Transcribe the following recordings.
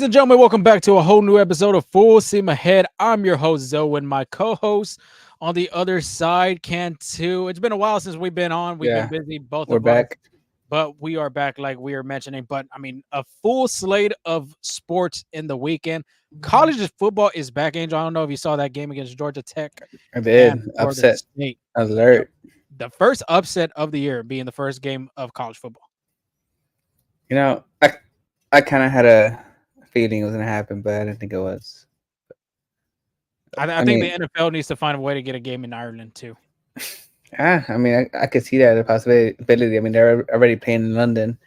Ladies and gentlemen, welcome back to a whole new episode of Full Steam Ahead. I'm your host, Zoe, and my co-host on the other side, Cantu. It's been a while since we've been on. We've been busy, both we're of us, back. but we are back like we are mentioning. But, I mean, a full slate of sports in the weekend. College football is back, Angel. I don't know if you saw that game against Georgia Tech I did. and Florida Upset State. alert. The first upset of the year being the first game of college football. You know, I kind of had a feeling it was gonna happen, but I didn't think it was. I think the NFL needs to find a way to get a game in Ireland, too. I could see that a possibility. I mean, they're already playing in London.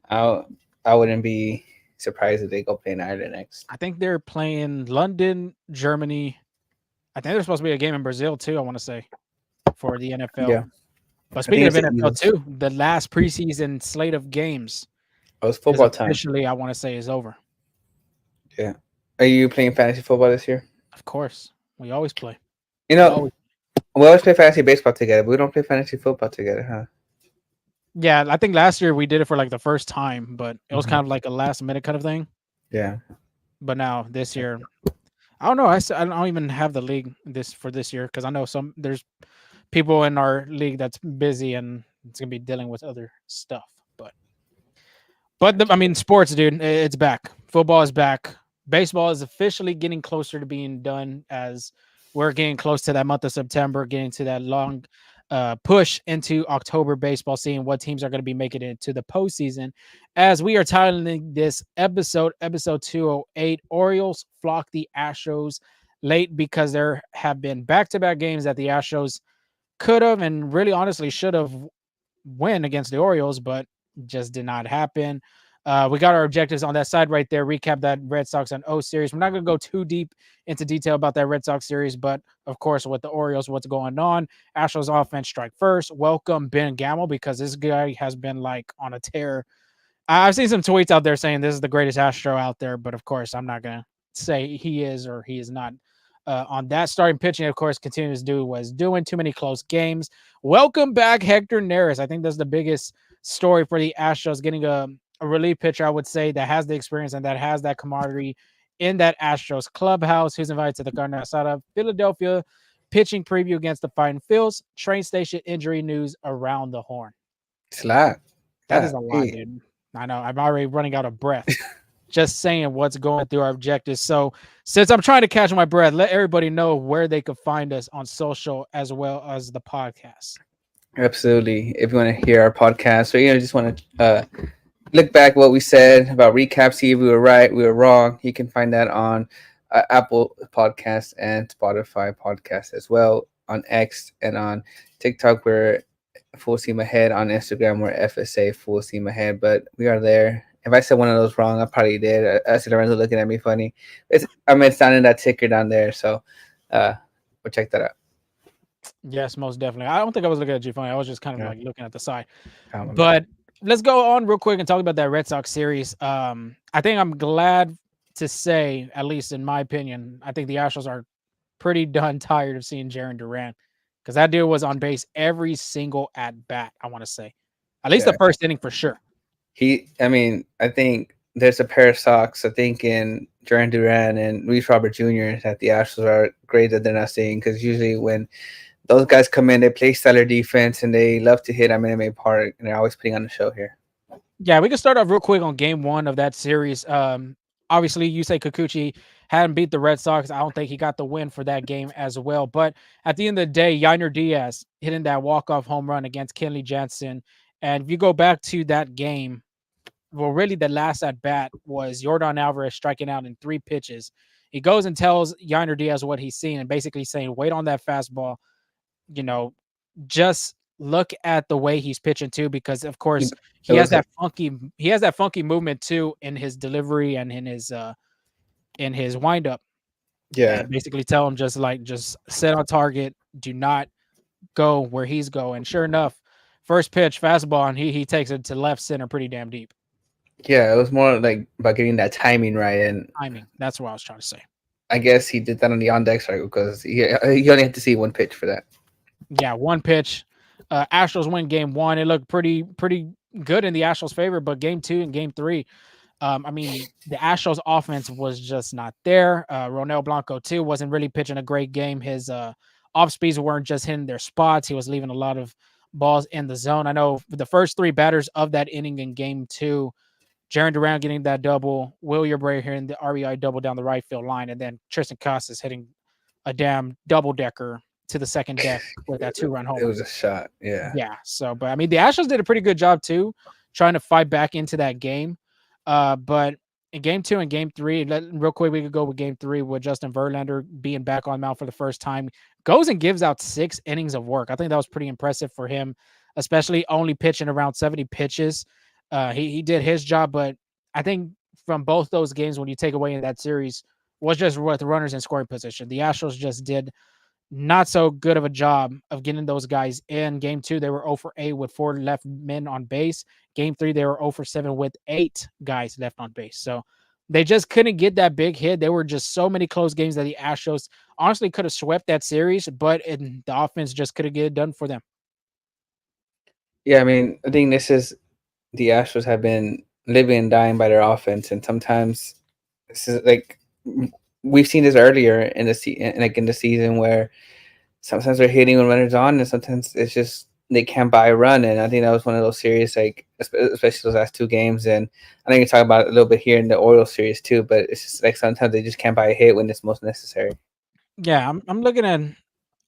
I wouldn't be surprised if they go play in Ireland next. I think they're playing London, Germany. I think there's supposed to be a game in Brazil too, I want to say, for the NFL. Yeah. But speaking of it's NFL too, the last preseason slate of games it's football time. Officially, I want to say is over. Yeah. Are you playing fantasy football this year? Of course. We always play. You know, we always play fantasy baseball together, but we don't play fantasy football together, huh? Yeah, I think last year we did it for like the first time, but it was kind of like a last minute kind of thing. Yeah. But now this year, I don't know. I don't even have the league this year because I know there's people in our league that's busy and it's gonna be dealing with other stuff. But I mean, sports, dude, it's back. Football is back. Baseball is officially getting closer to being done as we're getting close to that month of September, getting to that long push into October baseball, seeing what teams are going to be making it to the postseason. As we are titling this episode 208, Orioles flock the Astros late because there have been back-to-back games that the Astros could have and really honestly should have win against the Orioles, but just did not happen. We got our objectives on that side right there. Recap that Red Sox and O series. We're not going to go too deep into detail about that Red Sox series, but of course, with the Orioles, what's going on? Astros offense strike first. Welcome Ben Gamel because this guy has been like on a tear. I've seen some tweets out there saying this is the greatest Astro out there, but of course, I'm not going to say he is or he is not. On that starting pitching, of course, continues to do what he's doing. Too many close games. Welcome back, Hector Neris. I think that's the biggest story for the Astros, getting a relief pitcher, I would say, that has the experience and that has that camaraderie in that Astros clubhouse. Who's invited to the Carne Asada Philadelphia pitching preview against the Fighting Phils. Train station injury news around the horn. It's a lot. That is a lot, dude. I know. I'm already running out of breath. Just saying what's going through our objectives. So since I'm trying to catch my breath, let everybody know where they could find us on social as well as the podcast. Absolutely. If you want to hear our podcast or just want to look back what we said about recap, see if we were right, we were wrong, you can find that on Apple Podcasts and Spotify Podcasts as well. On X and on TikTok, we're Full Steam Ahead. On Instagram, we're FSA Full Steam Ahead. But we are there. If I said one of those wrong, I probably did. I see Lorenzo looking at me funny. It's down in that ticker down there. So we'll check that out. Yes, most definitely. I don't think I was looking at you funny. I was just kind of like looking at the side. But let's go on real quick and talk about that Red Sox series. I think I'm glad to say, at least in my opinion, I think the Astros are pretty done tired of seeing Jarren Duran because that dude was on base every single at bat, I want to say. At least the first inning for sure. I think there's a pair of socks, I think, in Jarren Duran and Luis Robert Jr. that the Astros are great that they're not seeing because usually when those guys come in, they play stellar defense and they love to hit at Minute Maid Park, and they're always putting on the show here. Yeah, we can start off real quick on game one of that series. Obviously, Yusei Kikuchi hadn't beat the Red Sox. I don't think he got the win for that game as well. But at the end of the day, Yainer Diaz hitting that walk-off home run against Kenley Jansen. And if you go back to that game, well, really the last at-bat was Yordan Alvarez striking out in 3 pitches. He goes and tells Yainer Diaz what he's seeing and basically saying, wait on that fastball. Just look at the way he's pitching too, because of course he has that funky movement too in his delivery and in his windup. Yeah. And basically tell him just set on target, do not go where he's going. Sure enough, first pitch fastball and he takes it to left center pretty damn deep. Yeah, it was more like about getting that timing right, and timing. That's what I was trying to say. I guess he did that on the on deck cycle because he only had to see one pitch for that. Yeah, one pitch. Astros win game 1. It looked pretty good in the Astros' favor, but game 2 and game 3, I mean, the Astros offense was just not there. Ronel Blanco too wasn't really pitching a great game. His off speeds weren't just hitting their spots. He was leaving a lot of balls in the zone. I know the first three batters of that inning in game two, Jaron Duran getting that double, Will Abreu hitting the RBI double down the right field line, and then Tristan Casas hitting a damn double decker to the second deck with that 2-run It homer. was a shot. Yeah. Yeah. So, but I mean, the Astros did a pretty good job too, trying to fight back into that game. But in game two and game three, real quick, we could go with game three with Justin Verlander being back on mound for the first time. Goes and gives out 6 innings of work. I think that was pretty impressive for him, especially only pitching around 70 pitches. He did his job, but I think from both those games, when you take away in that series, was just with runners in scoring position. The Astros just did not so good of a job of getting those guys in. Game two, they were 0 for 8 with 4 left men on base. Game three, they were 0 for 7 with 8 guys left on base. So they just couldn't get that big hit. There were just so many close games that the Astros honestly could have swept that series, but the offense just couldn't get it done for them. Yeah, I mean, I think this is the Astros have been living and dying by their offense, and sometimes this is like we've seen this earlier in the season where sometimes they're hitting when runners on, and sometimes it's just they can't buy a run. And I think that was one of those series, like especially those last 2 games. And I think you talk about it a little bit here in the Orioles series too, but it's just like sometimes they just can't buy a hit when it's most necessary. Yeah, I'm looking at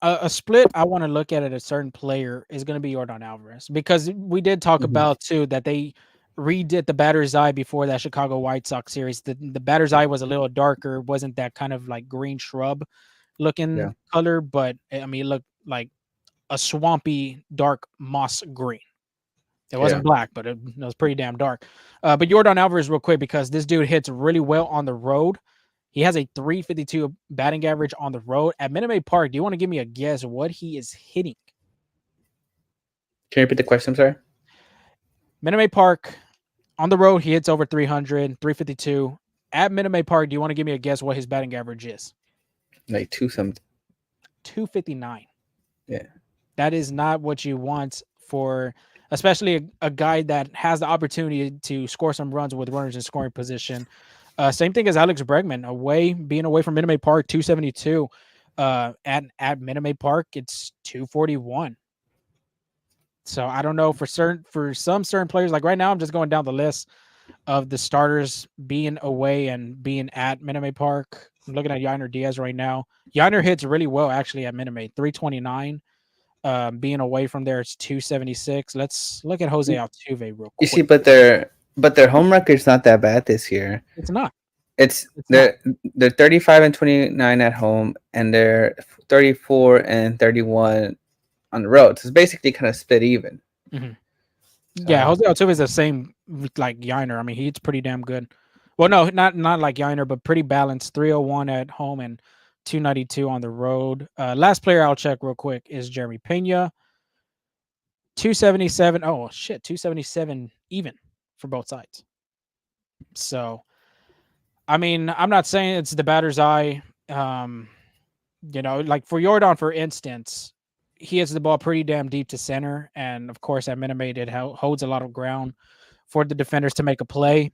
a split. I want to look at a certain player is going to be Yordan Alvarez, because we did talk about too that they redid the batter's eye before that Chicago White Sox series. The batter's eye was a little darker, wasn't that kind of like green shrub Yeah. looking color, but I mean, it looked like a swampy dark moss green. It wasn't black, but it was pretty damn dark. But Yordan Alvarez, real quick, because this dude hits really well on the road. He has a 352 batting average on the road at Minute Maid Park. Do you want to give me a guess what he is hitting? Can you repeat the question, sir? Minute Maid Park on the road, he hits over 300, 352. At Minute Maid Park, do you want to give me a guess what his batting average is? Like 2 something. 259. Yeah. That is not what you want for, especially a guy that has the opportunity to score some runs with runners in scoring position. Same thing as Alex Bregman, being away from Minute Maid Park, 272. At Minute Maid Park, it's 241. So I don't know for some certain players. Like right now, I'm just going down the list of the starters being away and being at Minute Maid Park. I'm looking at Yainer Diaz right now. Yainer hits really well actually at Minute Maid, 329. Being away from there, it's 276. Let's look at Jose Altuve real quick. You see, but their home record's not that bad this year. It's not. They're 35 and 29 at home, and they're 34 and 31 on the road. So it's basically kind of split even. Mm-hmm. Yeah, Jose Altuve is the same like Yainer. I mean, he's pretty damn good. Well, no, not like Yainer, but pretty balanced. 301 at home and 292 on the road. Last player I'll check real quick is Jeremy Pena. 277. Oh shit, 277 even for both sides. So, I mean, I'm not saying it's the batter's eye. Like for Yordan, for instance, he hits the ball pretty damn deep to center, and of course at Minute Maid it holds a lot of ground for the defenders to make a play.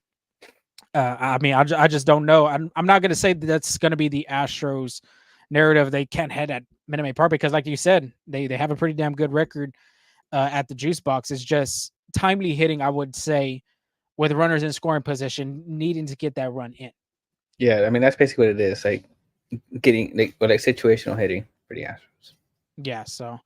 I mean, I just don't know. I'm not going to say that's going to be the Astros narrative. They can't head at Minute Maid Park because, like you said, they have a pretty damn good record at the juice box. It's just timely hitting, I would say, with runners in scoring position, needing to get that run in. Yeah, I mean that's basically what it is. Like getting like situational hitting for the Astros. Yeah, so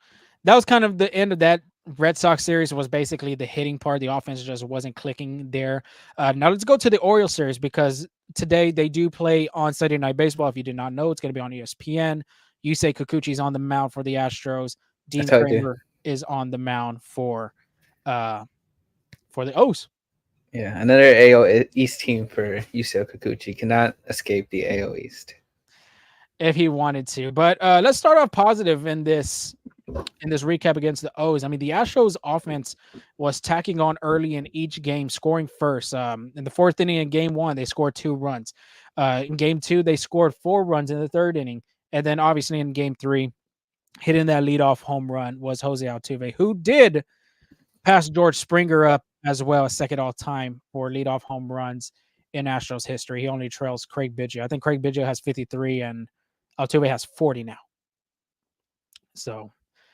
that was kind of the end of that Red Sox series. Was basically the hitting part. The offense just wasn't clicking there. Now let's go to the Orioles series, because today they do play on Sunday Night Baseball. If you did not know, it's going to be on ESPN. Yusei Kikuchi's on the mound for the Astros. Dean Kramer is on the mound for the O's. Yeah, another AL East team for Yusei Kikuchi. Cannot escape the AL East if he wanted to. But let's start off positive in this recap against the O's. I mean, the Astros offense was tacking on early in each game, scoring first. In the fourth inning in game one, they scored 2 runs. In game two, they scored 4 runs in the third inning. And then obviously in game 3, hitting that leadoff home run was Jose Altuve, who did pass George Springer up as well as second all time for leadoff home runs in Astros history. He only trails Craig Biggio. I think Craig Biggio has 53 and Altuve has 40 now. So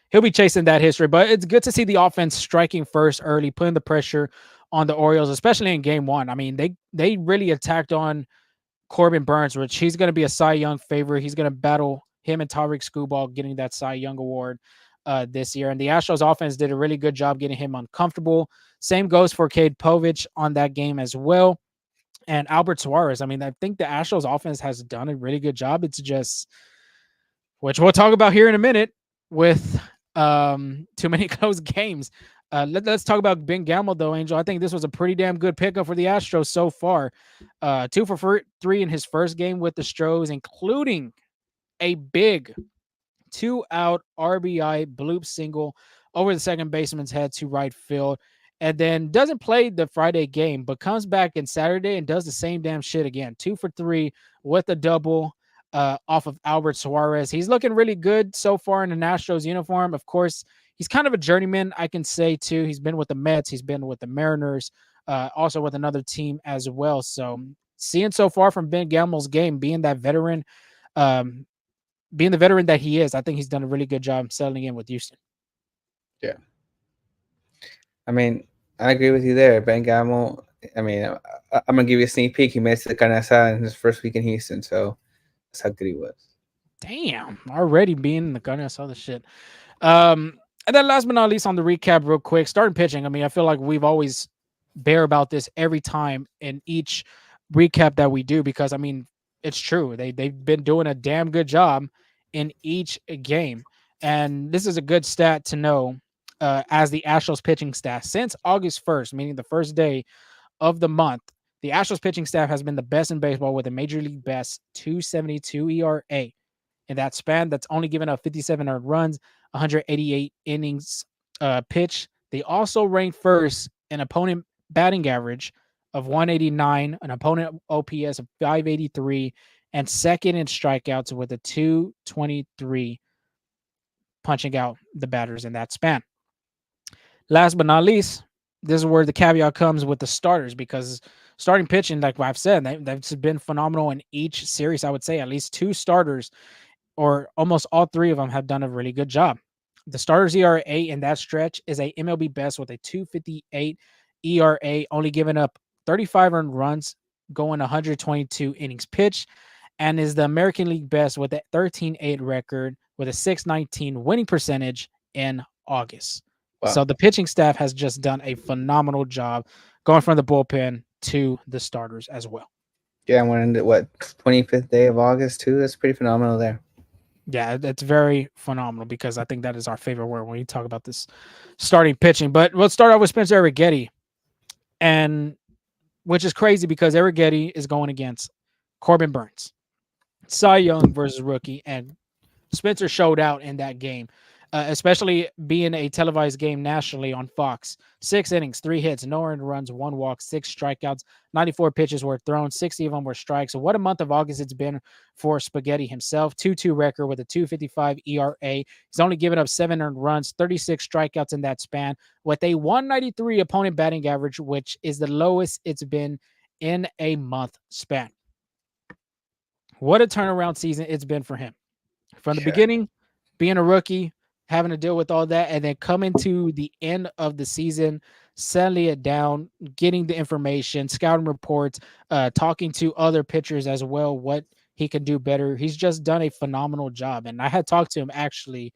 he'll be chasing that history. But it's good to see the offense striking first early, putting the pressure on the Orioles, especially in game one. I mean, they really attacked on Corbin Burns, which he's going to be a Cy Young favorite. He's going to battle him and Tyreek Skubal getting that Cy Young award this year. And the Astros offense did a really good job getting him uncomfortable. Same goes for Cade Povich on that game as well. And Albert Suarez. I mean, I think the Astros offense has done a really good job. It's just, which we'll talk about here in a minute, with too many close games. Let's talk about Ben Gamel, though, Angel. I think this was a pretty damn good pickup for the Astros so far. 2 for 3 in his first game with the Stros, including a big 2-out RBI bloop single over the second baseman's head to right field. And then doesn't play the Friday game, but comes back in Saturday and does the same damn shit again. 2 for 3 with a double off of Albert Suarez. He's looking really good so far in the Astros uniform. Of course, he's kind of a journeyman, I can say, too. He's been with the Mets. He's been with the Mariners, also with another team as well. So seeing so far from Ben Gamel's game, being that veteran, being the veteran that he is, I think he's done a really good job settling in with Houston. Yeah. I mean, I agree with you there. Ben Gamel, I mean, I'm going to give you a sneak peek. He made it to the Carne Asada in his first week in Houston, so that's how good he was. Damn, already being in the Carne Asada shit. And then last but not least on the recap real quick, starting pitching. I mean, I feel like we've always bear about this every time in each recap that we do because, I mean, it's true. They've been doing a damn good job in each game. And this is a good stat to know as the Astros pitching staff. Since August 1st, meaning the first day of the month, the Astros pitching staff has been the best in baseball with a major league best 2.72 ERA. In that span, that's only given up 57 earned runs, 188 innings pitched. They also ranked first in opponent batting average of 189, an opponent OPS of 583, and second in strikeouts with a 223, punching out the batters in that span. Last but not least, this is where the caveat comes with the starters, because starting pitching, like I've said, they've been phenomenal in each series. I would say at least 2 starters, or almost all 3 of them, have done a really good job. The starters ERA in that stretch is a MLB best with a 2.58 ERA, only giving up 35 earned runs, going 122 innings pitched, and is the American League best with a 13.8 record with a 6.19 winning percentage in August. Wow. So the pitching staff has just done a phenomenal job going from the bullpen to the starters as well. Yeah, and we're in the 25th day of August too. That's pretty phenomenal there. Yeah, that's very phenomenal because I think that is our favorite word when we talk about this starting pitching. But let's start out with Spencer Arrighetti, and which is crazy because Arrighetti is going against Corbin Burns, Cy Young versus rookie, and Spencer showed out in that game, especially being a televised game nationally on Fox. 6 innings, 3 hits, no earned runs, 1 walk, 6 strikeouts, 94 pitches were thrown, 60 of them were strikes. So what a month of August it's been for Spaghetti himself. 2-2 record with a 2.55 ERA. He's only given up 7 earned runs, 36 strikeouts in that span, with a 193 opponent batting average, which is the lowest it's been in a month span. What a turnaround season it's been for him. From the beginning, being a rookie, having to deal with all that, and then coming to the end of the season, settling it down, getting the information, scouting reports, talking to other pitchers as well, what he can do better. He's just done a phenomenal job. And I had talked to him actually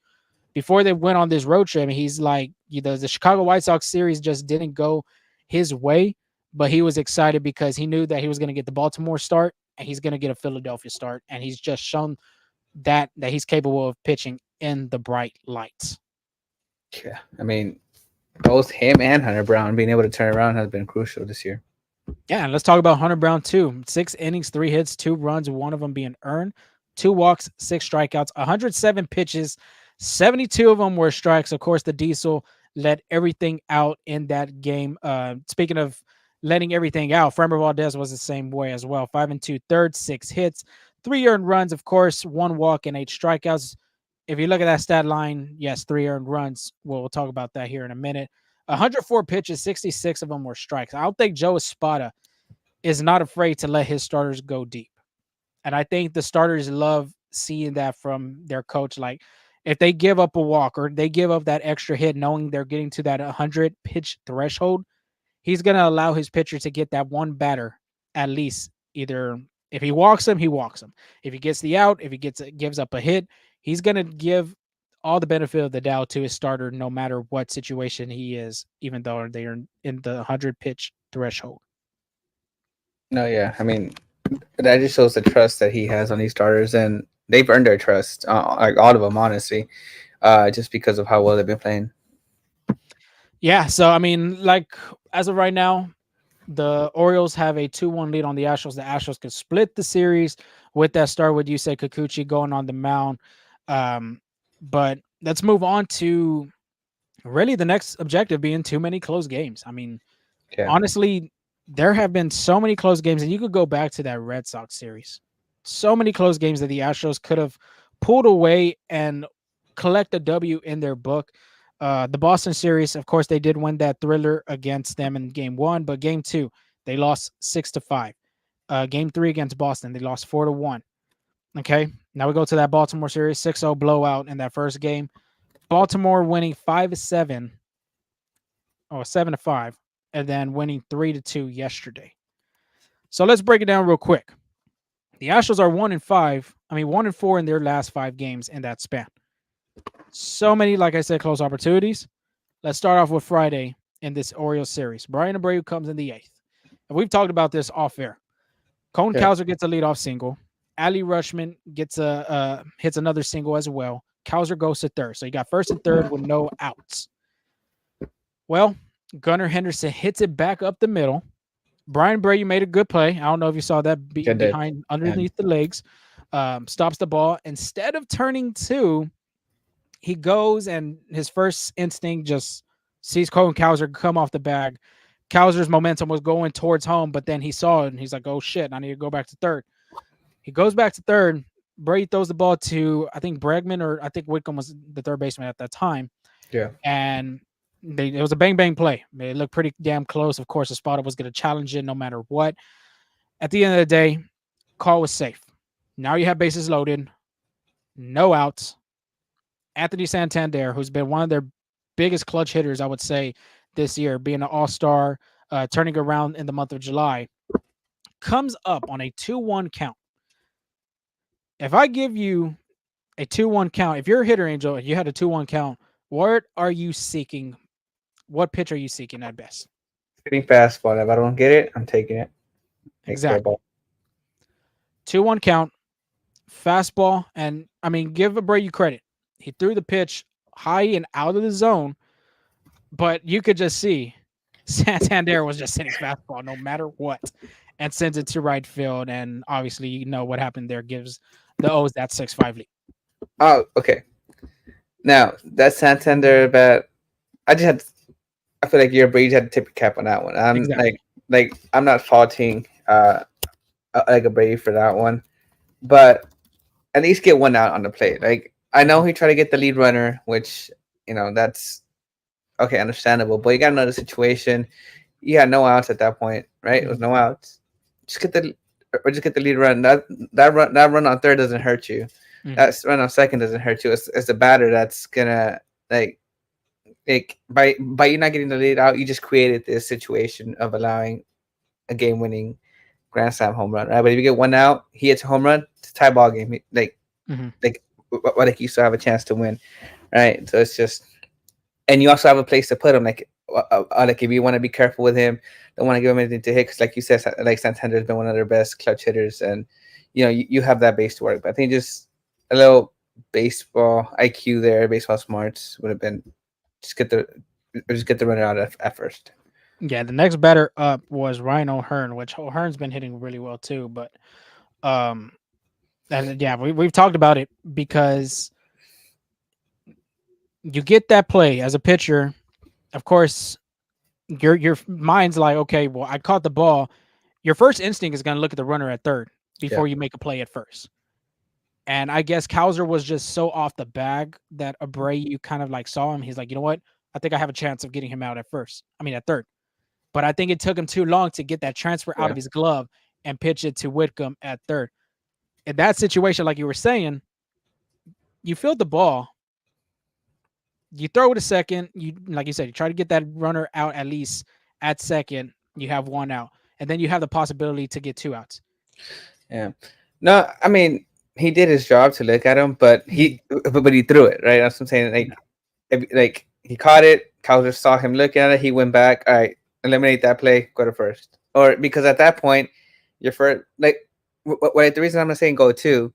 before they went on this road trip, and he's like, the Chicago White Sox series just didn't go his way, but he was excited because he knew that he was going to get the Baltimore start and he's going to get a Philadelphia start. And he's just shown that he's capable of pitching in the bright lights. Yeah, I mean, both him and Hunter Brown being able to turn around has been crucial this year. Yeah, and let's talk about Hunter Brown too. 6 innings, 3 hits, 2 runs, 1 of them being earned, 2 walks, 6 strikeouts, 107 pitches, 72 of them were strikes. Of course, the Diesel let everything out in that game. Speaking of letting everything out, Framber Valdez was the same way as well. 5 2/3, 6 hits, 3 earned runs, of course, 1 walk and 8 strikeouts. If you look at that stat line, yes, 3 earned runs. We'll talk about that here in a minute. 104 pitches, 66 of them were strikes. I don't think Joe Espada is not afraid to let his starters go deep. And I think the starters love seeing that from their coach. Like if they give up a walk or they give up that extra hit, knowing they're getting to that 100 pitch threshold, he's going to allow his pitcher to get that one batter at least. Either if he walks him, he walks him. If he gets the out, if he gives up a hit, he's going to give all the benefit of the doubt to his starter, no matter what situation he is, even though they are in the 100 pitch threshold. No, yeah. I mean, that just shows the trust that he has on these starters, and they've earned their trust, like all of them, honestly, just because of how well they've been playing. Yeah, so I mean, like as of right now, the Orioles have a 2-1 lead on the Astros. The Astros could split the series with that start with Yusei Kikuchi going on the mound. But let's move on to really the next objective being too many close games. I mean, Yeah. honestly, there have been so many close games, and you could go back to that Red Sox series. So many close games that the Astros could have pulled away and collect a W in their book. The Boston series, of course, they did win that thriller against them in game one, but game two, they lost 6-5. Game three against Boston, they lost 4-1. Okay. Now we go to that Baltimore series, 6-0 blowout in that first game. Baltimore winning 5-7 or 7-5, and then winning 3-2 yesterday. So let's break it down real quick. The Astros are 1-5. I mean, 1-4 in their last 5 games in that span. So many, like I said, close opportunities. Let's start off with Friday in this Orioles series. Bryan Abreu comes in the 8th. And we've talked about this off air. Colton Cowser gets a leadoff single. Ali Rushman gets hits another single as well. Cowser goes to third. So you got first and third with no outs. Well, Gunnar Henderson hits it back up the middle. Bryan Abreu made a good play. I don't know if you saw that behind underneath the legs. Stops the ball. Instead of turning two, he goes and his first instinct just sees Colton Cowser come off the bag. Cowser's momentum was going towards home, but then he saw it and he's like, oh shit, I need to go back to third. He goes back to third. Brady throws the ball to, I think, Bregman, or I think Whitcomb was the third baseman at that time. Yeah. And it was a bang play. It looked pretty damn close. Of course, the spotter was going to challenge it no matter what. At the end of the day, call was safe. Now you have bases loaded, no outs. Anthony Santander, who's been one of their biggest clutch hitters, I would say, this year, being an all-star, turning around in the month of July, comes up on a 2-1 count. If I give you a 2-1 count, if you're a hitter, Angel, you had a 2-1 count, what are you seeking? What pitch are you seeking at best? Hitting fastball. If I don't get it, I'm taking it. Exactly. 2-1 count, fastball, and I mean, give Abreu credit. He threw the pitch high and out of the zone, but you could just see Santander was just hitting fastball no matter what and sends it to right field. And obviously, you know what happened there, gives the O's that 6-5 lead. Oh, okay. Now, that Santander bat, I feel like your Brady had to tip your cap on that one. I'm Exactly. like I'm not faulting like a Brady for that one, but at least get one out on the plate. Like I know he tried to get the lead runner, which that's okay, understandable. But you got another situation. You had no outs at that point, right? It was no outs. Just get the lead run. That run on third doesn't hurt you. Mm-hmm. That run on second doesn't hurt you. It's the batter that's gonna like by you not getting the lead out, you just created this situation of allowing a game-winning grand slam home run, right? But if you get one out, he hits a home run, it's a tie ball game. Like you still have a chance to win, right? So it's just, and you also have a place to put him. Like if you want to be careful with him, don't want to give him anything to hit, because like you said, like Santander's been one of their best clutch hitters, and you have that base to work. But I think just a little baseball IQ there, baseball smarts would have been just get the runner out at first. Yeah, the next batter up was Ryan O'Hearn, which O'Hearn's been hitting really well too. But and yeah, we've talked about it because you get that play as a pitcher. Of course, your mind's like, okay, well, I caught the ball. Your first instinct is going to look at the runner at third before you make a play at first. And I guess Cowser was just so off the bag that Abreu kind of like saw him. He's like, you know what? I think I have a chance of getting him out at third. But I think it took him too long to get that transfer out Yeah. of his glove and pitch it to Whitcomb at third. In that situation, like you were saying, you field the ball, you throw it to second, you like you said, you try to get that runner out at least at second, you have one out, and then you have the possibility to get two outs. Yeah. No, I mean he did his job to look at him, but he threw it right. That's what I'm saying. Like, like he caught it. Cowser saw him looking at it. He went back. All right, eliminate that play. Go to first. Or because at that point, your first like the reason I'm not saying go to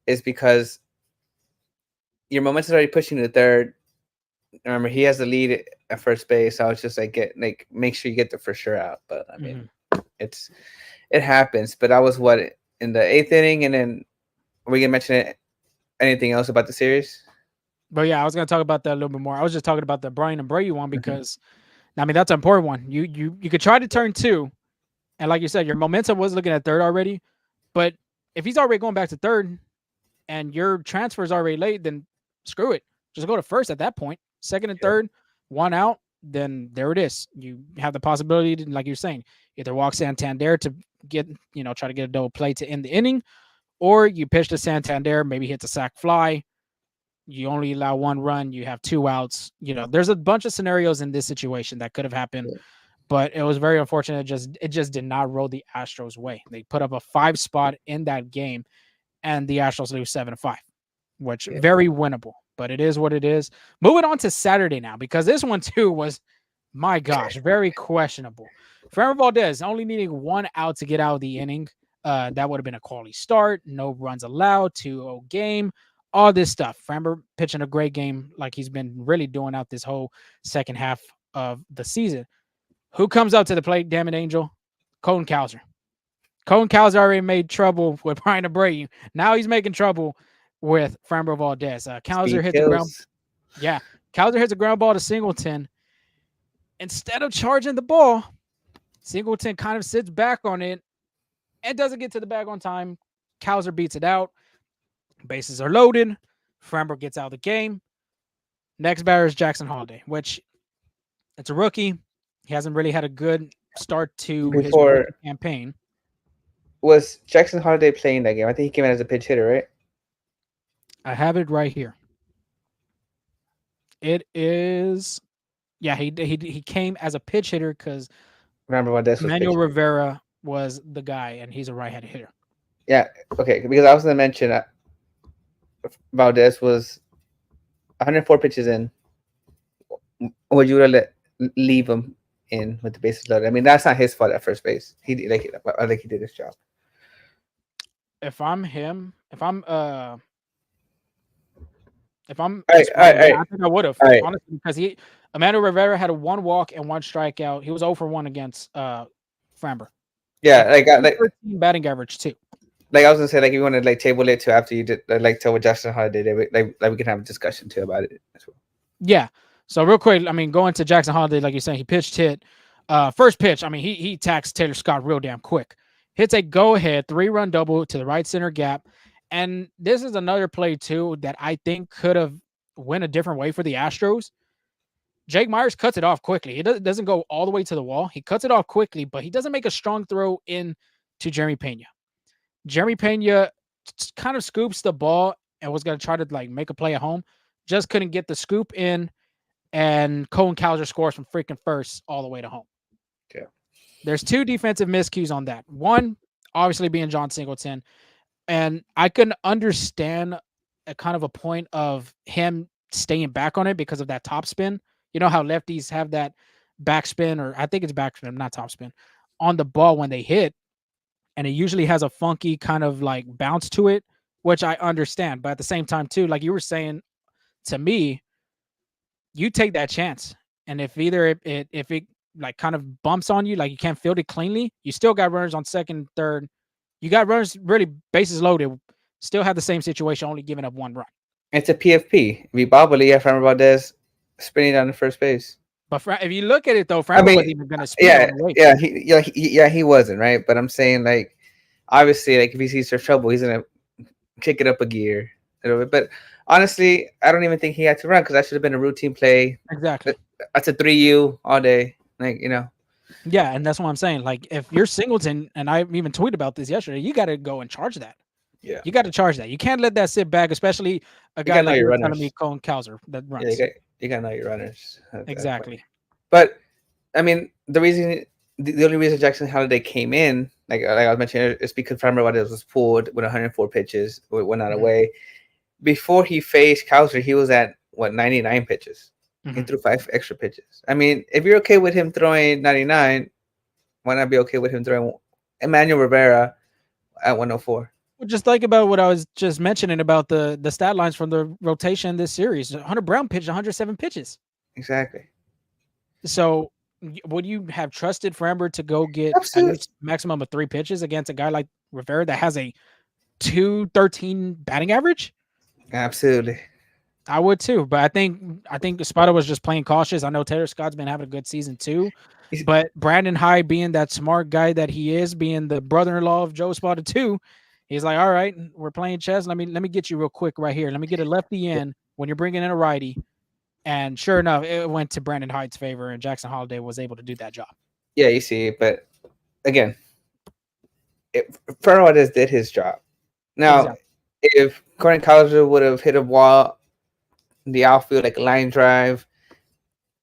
is because your momentum's already pushing to third. Remember, he has the lead at first base. So I was just like make sure you get the for sure out. But I mean, it happens. But I was in the eighth inning, and then are we gonna mention anything else about the series? But yeah, I was gonna talk about that a little bit more. I was just talking about the Bryan Abreu one because I mean that's an important one. You could try to turn two, and like you said, your momentum was looking at third already. But if he's already going back to third, and your transfer is already late, then screw it. Just go to first at that point. Second and third, one out, then there it is. You have the possibility to, like you're saying, either walk Santander to get, try to get a double play to end the inning, or you pitch to Santander, maybe hits a sac fly. You only allow one run, you have two outs. There's a bunch of scenarios in this situation that could have happened, but it was very unfortunate. It just did not roll the Astros' way. They put up a 5 spot in that game, and the Astros lose 7-5, which very winnable. But it is what it is. Moving on to Saturday now, because this one too was, my gosh, very questionable. Framber Valdez only needing 1 out to get out of the inning. That would have been a quality start. No runs allowed, 2-0 game, all this stuff. Framber pitching a great game like he's been really doing out this whole second half of the season. Who comes up to the plate, damn it, Angel? Colton Cowser. Colton Cowser already made trouble with Bryan Abreu. Now he's making trouble with Framber Valdez. Cowser hits the ground. Yeah, Cowser hits a ground ball to Singleton. Instead of charging the ball, Singleton kind of sits back on it and doesn't get to the bag on time. Cowser beats it out. Bases are loaded. Framber gets out of the game. Next batter is Jackson Holliday, which it's a rookie. He hasn't really had a good start to his campaign. Was Jackson Holliday playing that game? I think he came in as a pinch hitter, right? I have it right here. It is, yeah. He came as a pitch hitter because Emmanuel Rivera was the guy, and he's a right-handed hitter. Yeah. Okay. Because I was going to mention Valdez was 104 pitches in. Would you leave him in with the bases loaded? I mean, that's not his fault at first base. I think he did his job. If I'm him, if I'm I think I would have, honestly, because Emmanuel Rivera had a 1 walk and 1 strikeout. He was 0 for 1 against Framber. Yeah, like 13 batting average too. Like I was gonna say, like you want to table it too after you did tell what Jackson Holliday did, like we can have a discussion too about it as well. Yeah. So real quick, I mean, going to Jackson Holliday, like you're saying, he pitched hit. First pitch, I mean, he attacks Taylor Scott real damn quick. Hits a go-ahead 3-run double to the right center gap. And this is another play, too, that I think could have went a different way for the Astros. Jake Myers cuts it off quickly. It doesn't go all the way to the wall. He cuts it off quickly, but he doesn't make a strong throw in to Jeremy Pena. Jeremy Pena kind of scoops the ball and was going to try to make a play at home. Just couldn't get the scoop in, and Colton Cowser scores from freaking first all the way to home. Yeah. There's 2 defensive miscues on that. One, obviously being Jon Singleton. And I can understand a kind of a point of him staying back on it because of that top spin. You know how lefties have that backspin, or I think it's backspin, not top spin, on the ball when they hit. And it usually has a funky kind of bounce to it, which I understand. But at the same time, too, like you were saying to me, you take that chance. And if either if it kind of bumps on you, you can't field it cleanly, you still got runners on second, third. You got runners really bases loaded, still have the same situation, only giving up 1 run. It's a PFP. If you bobble, Framber Valdez spinning down the first base. But if you look at it though, Framber wasn't even going to spin. He wasn't, right. But I'm saying obviously if he sees there's trouble, he's gonna kick it up a gear a little bit. But honestly, I don't even think he had to run because that should have been a routine play. Exactly. That's a 3U all day. Yeah, and that's what I'm saying. Like, if you're Singleton, and I even tweeted about this yesterday, you got to go and charge that. Yeah, You got to charge that. You can't let that sit back, especially a you guy gotta know like you your were telling me, runners. Colton Cowser, that Yeah, runs. you gotta know your runners at that point. Exactly. But I mean, the only reason Jackson Holliday came in, like I was mentioning, is because Framber Valdez was pulled with 104 pitches, went out Hmm. away. Before he faced Cowser, he was at what 99 pitches. He Hmm. threw 5 extra pitches. I mean, if you're okay with him throwing 99, why not be okay with him throwing Emmanuel Rivera at 104? Well, just think about what I was just mentioning about the stat lines from the rotation this series. Hunter Brown pitched 107 pitches. Exactly. So, would you have trusted Framber to go get at Absolutely. least maximum of 3 pitches against a guy like Rivera that has a 213 batting average? Absolutely. I would too, but I think Espada was just playing cautious. I know Taylor Scott's been having a good season too, He's, but Brandon Hyde, being that smart guy that he is, being the brother-in-law of Joe Espada too, he's like, all right, we're playing chess. Let me get you real quick right here. Let me get a lefty in when you're bringing in a righty. And sure enough, it went to Brandon Hyde's favor, and Jackson Holliday was able to do that job. yeah, you see, but again, Fernandez did his job. Now, Exactly. if Colton Cowser would have hit a ball in the outfield like a line drive,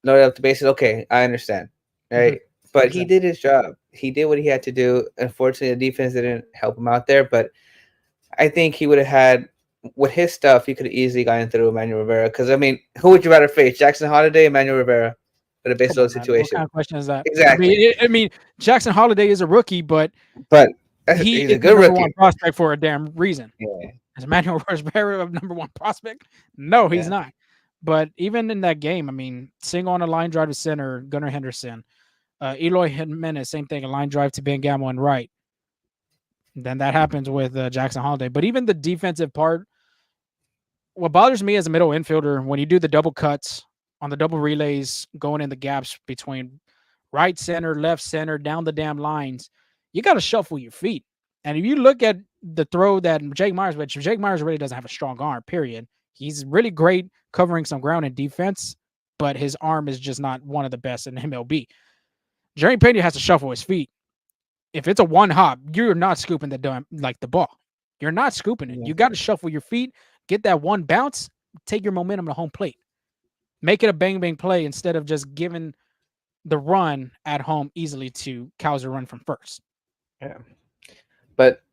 loaded up the bases, okay, I understand, Hmm. right? But he Exactly. did his job. He did what he had to do. Unfortunately, the defense didn't help him out there, but I think he would have had with his stuff. He could have easily gotten through Emmanuel Rivera. Because I mean, who would you rather face, Jackson Holiday, Emmanuel Rivera, for the base Come load on, man. What kind situation? of question is that? I mean, Exactly. Jackson Holliday is a rookie, but But he he's is a the good number one rookie. prospect for a damn reason. Yeah, Is Emmanuel Rivera a number one prospect? No, he's yeah, not. But even in that game, I mean, single on a line drive to center, Gunnar Henderson, Eloy Jimenez, same thing, a line drive to Ben Gamel and right. Then that happens with Jackson Holliday. But even the defensive part, what bothers me as a middle infielder when you do the double cuts on the double relays, going in the gaps between right center, left center, down the damn lines, you got to shuffle your feet. And if you look at the throw that Jake Myers, which Jake Myers really doesn't have a strong arm, period. He's really great covering some ground in defense, but his arm is just not one of the best in MLB. Jerry Pena has to shuffle his feet. If it's a one hop, you're not scooping the like the ball. You're not scooping it. yeah, You got to shuffle your feet, get that one bounce, take your momentum to home plate. Make it a bang bang play instead of just giving the run at home easily to Cowser run from first. yeah. But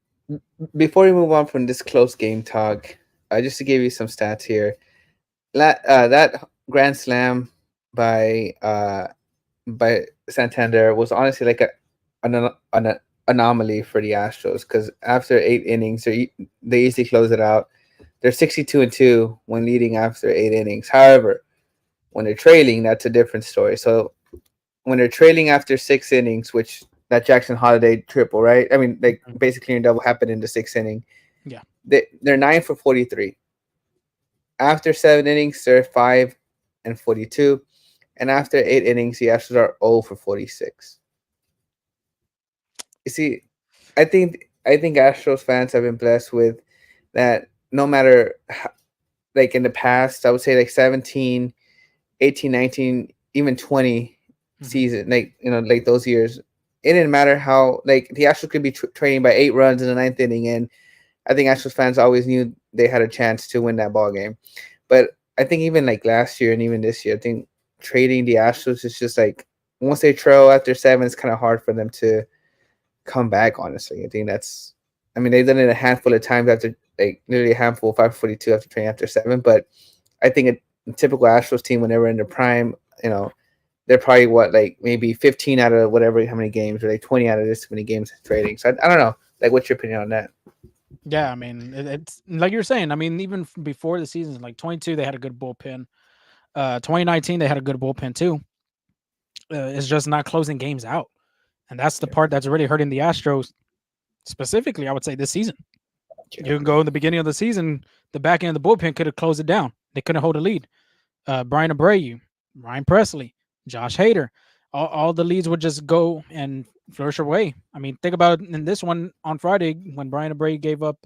before we move on from this close game talk, just to give you some stats here, that grand slam by Santander was honestly like an anomaly for the Astros because after 8 innings, they easily close it out. They're 62-2 when leading after 8 innings. However, when they're trailing, that's a different story. So when they're trailing after 6 innings, which that Jackson Holiday triple, right? I mean, like Mhm. basically your double happened in the 6th inning. Yeah. They're 9 for 43. After 7 innings, they're 5 and 42. And after 8 innings, the Astros are 0 for 46. You see, I think Astros fans have been blessed with that. No matter like in the past, I would say like 17, 18, 19, even 20 Mhm. season, like like those years. It didn't matter how like the Astros could be trailing by 8 runs in the 9th inning, and I think Astros fans always knew they had a chance to win that ball game. But I think even like last year and even this year, I think trading the Astros is just like once they trail after 7, it's kind of hard for them to come back. Honestly, I think that's. I mean, they've done it a handful of times after like nearly a handful, 5 42 after trading after 7. But I think a typical Astros team when they were in their prime, you know, they're probably what like maybe 15 out of whatever how many games or like 20 out of this many games trading. So I don't know. Like, what's your opinion on that? Yeah, I mean, it's like you're saying. I mean, even before the season, like 22, they had a good bullpen. 2019, they had a good bullpen too. It's just not closing games out, and that's the Yeah, part that's really hurting the Astros specifically. I would say this season. yeah, You can go in the beginning of the season, the back end of the bullpen could have closed it down. They couldn't hold a lead. Bryan Abreu, Ryan Presley, Josh Hader, all the leads would just go and flourish away. I mean, think about in this one on Friday when Bryan Abreu gave up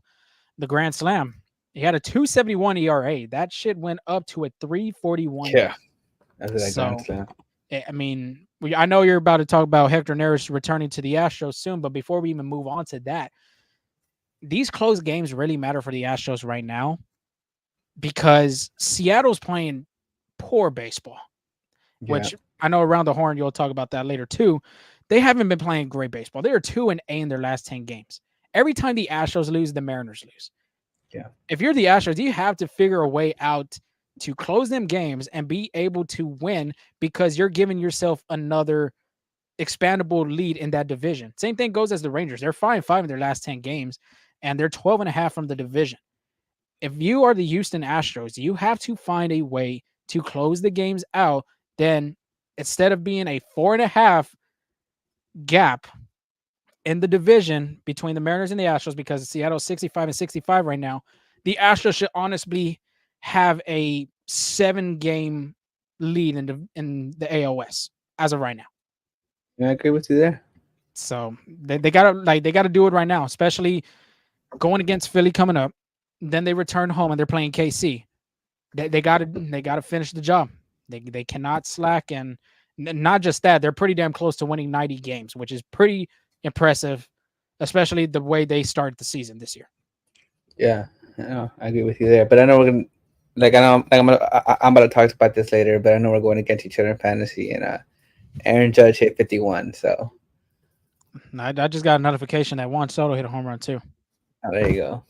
the grand slam. He had a 271 ERA. That shit went up to a 341 yeah. now. After that grand So slam. I mean, I know you're about to talk about Hector Neris returning to the Astros soon, but before we even move on to that, these close games really matter for the Astros right now because Seattle's playing poor baseball, Yeah. which I know around the horn you'll talk about that later too. They haven't been playing great baseball. They are 2-8 in their last 10 games. Every time the Astros lose, the Mariners lose. Yeah. If you're the Astros, you have to figure a way out to close them games and be able to win because you're giving yourself another expandable lead in that division. Same thing goes as the Rangers. They're 5-5 in their last 10 games, and they're 12.5 from the division. If you are the Houston Astros, you have to find a way to close the games out. Then instead of being a 4.5 gap in the division between the Mariners and the Astros, because Seattle's 65-65 right now, the Astros should honestly have a 7-game lead in the AOS as of right now. Yeah, I agree with you there. So they gotta do it right now, especially going against Philly coming up. Then they return home and they're playing KC. They gotta finish the job. They cannot slack, and not just that, they're pretty damn close to winning 90 games, which is pretty impressive, especially the way they started the season this year. Yeah, I agree with you there. But I know we're gonna, like, I know I'm about to talk about this later, but I know we're going against each other in fantasy, and Aaron Judge hit 51. So I just got a notification that Juan Soto hit a home run too. there you go.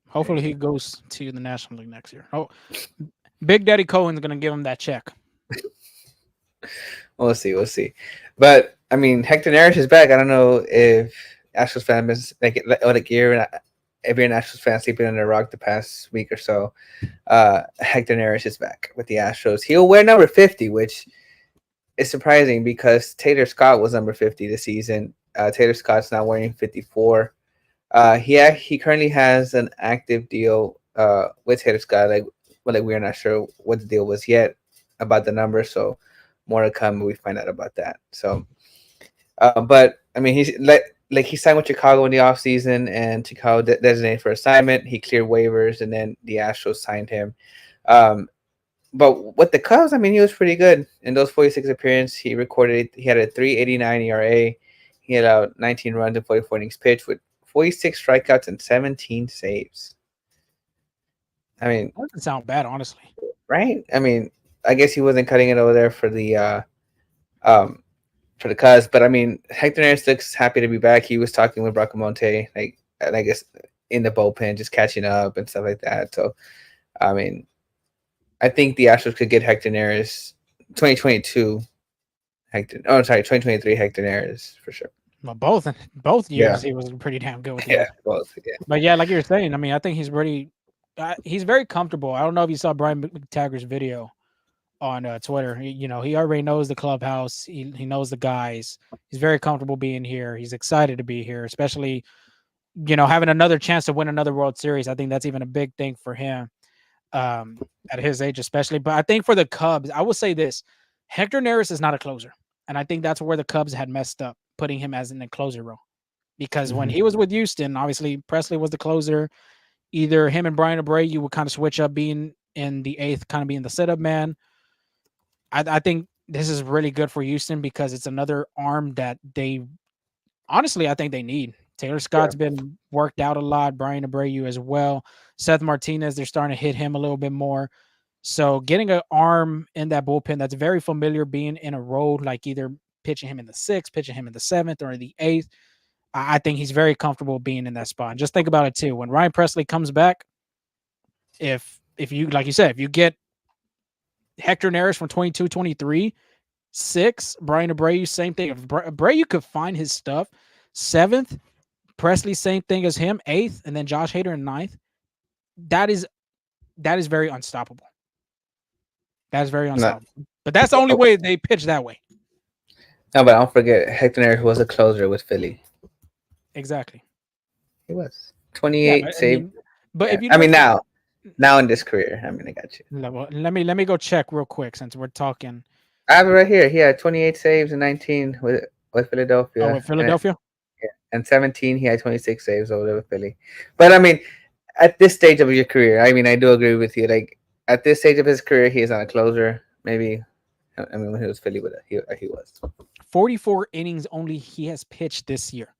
Hopefully he goes to the National League next year. Oh, Big Daddy Cohen's gonna give him that check. We'll see. But I mean, Hector Neris is back. I don't know if Astros fans like you're every Astros fan sleeping under a rock the past week or so. Hector Neris is back with the Astros. He'll wear number 50, which is surprising because Taylor Scott was number 50 this season. Taylor Scott's now wearing 54. He currently has an active deal with Taylor Scott. Like we're not sure what the deal was yet about the number, so more to come when we find out about that. So, but I mean, he's he signed with Chicago in the offseason, and Chicago designated for assignment. He cleared waivers, and then the Astros signed him. But with the Cubs, I mean, he was pretty good in those 46 appearances. He had a 3.89 ERA. He had out 19 runs and 44 innings pitched with 46 strikeouts and 17 saves. I mean, that doesn't sound bad, honestly. Right? I mean, I guess he wasn't cutting it over there for the Cubs, but I mean, Hector Neris looks happy to be back. He was talking with Bracamonte, I guess in the bullpen, just catching up and stuff like that. So, I mean, I think the Astros could get Hector Neris 2022. 2023 Hector Neris for sure. Well, both years he was pretty damn good with the both. Yeah. But yeah, like you were saying, I mean, I think he's very comfortable. I don't know if you saw Brian McTaggart's video on Twitter. He already knows the clubhouse. He knows the guys. He's very comfortable being here. He's excited to be here, especially, having another chance to win another World Series. I think that's even a big thing for him at his age, especially. But I think for the Cubs, I will say this. Hector Neris is not a closer. And I think that's where the Cubs had messed up, putting him as in the closer role. Because when he was with Houston, obviously Presley was the closer. Either him and Bryan Abreu, you would kind of switch up being in the eighth, kind of being the setup man. I think this is really good for Houston because it's another arm that I think they need. Taylor Scott's been worked out a lot. Bryan Abreu as well. Seth Martinez, they're starting to hit him a little bit more. So getting an arm in that bullpen that's very familiar, being in a role like either pitching him in the sixth, pitching him in the seventh, or the eighth, I think he's very comfortable being in that spot. And just think about it too. When Ryan Presley comes back, if you, like you said, if you get Hector Neris from 22-23, 6, Bryan Abreu, same thing. If Abreu could find his stuff, 7th, Presley, same thing as him, 8th, and then Josh Hader in 9th, that is very unstoppable. That is very unstoppable. But that's the only way they pitch that way. No, but don't forget, Hector Neris was a closer with Philly. Exactly. He was 28 save. If you, now in this career, I mean, I got you. Let me go check real quick since we're talking. I have it right here. He had 28 saves and 19 with Philadelphia. Oh, with Philadelphia. And 17, he had 26 saves over there with Philly. But I mean, at this stage of your career, I mean, I do agree with you. Like at this stage of his career, he is on a closer. Maybe I mean, when he was Philly with it, he was. 44 innings only he has pitched this year.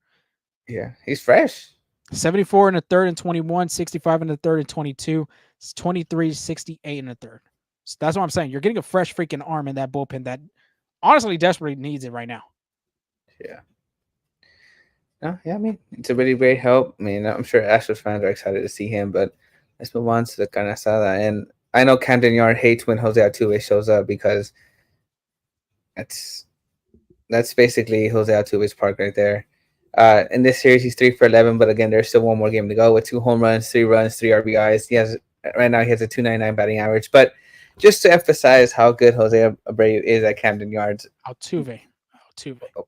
Yeah, he's fresh. 74 in the third and 21, 65 in the third and 22, 23, 68 in the third. So that's what I'm saying. You're getting a fresh freaking arm in that bullpen that honestly desperately needs it right now. Yeah. No, yeah, I mean, it's a really great help. I mean, I'm sure Astros fans are excited to see him, but let's move on to the Carne Asada. And I know Camden Yard hates when Jose Altuve shows up because that's that's basically Jose Altuve's park right there. In this series, he's 3 for 11, but again, there's still one more game to go with 2 home runs, 3 RBIs. He has right now he has a 2.99 batting average. But just to emphasize how good Jose Abreu is at Camden Yards, Altuve.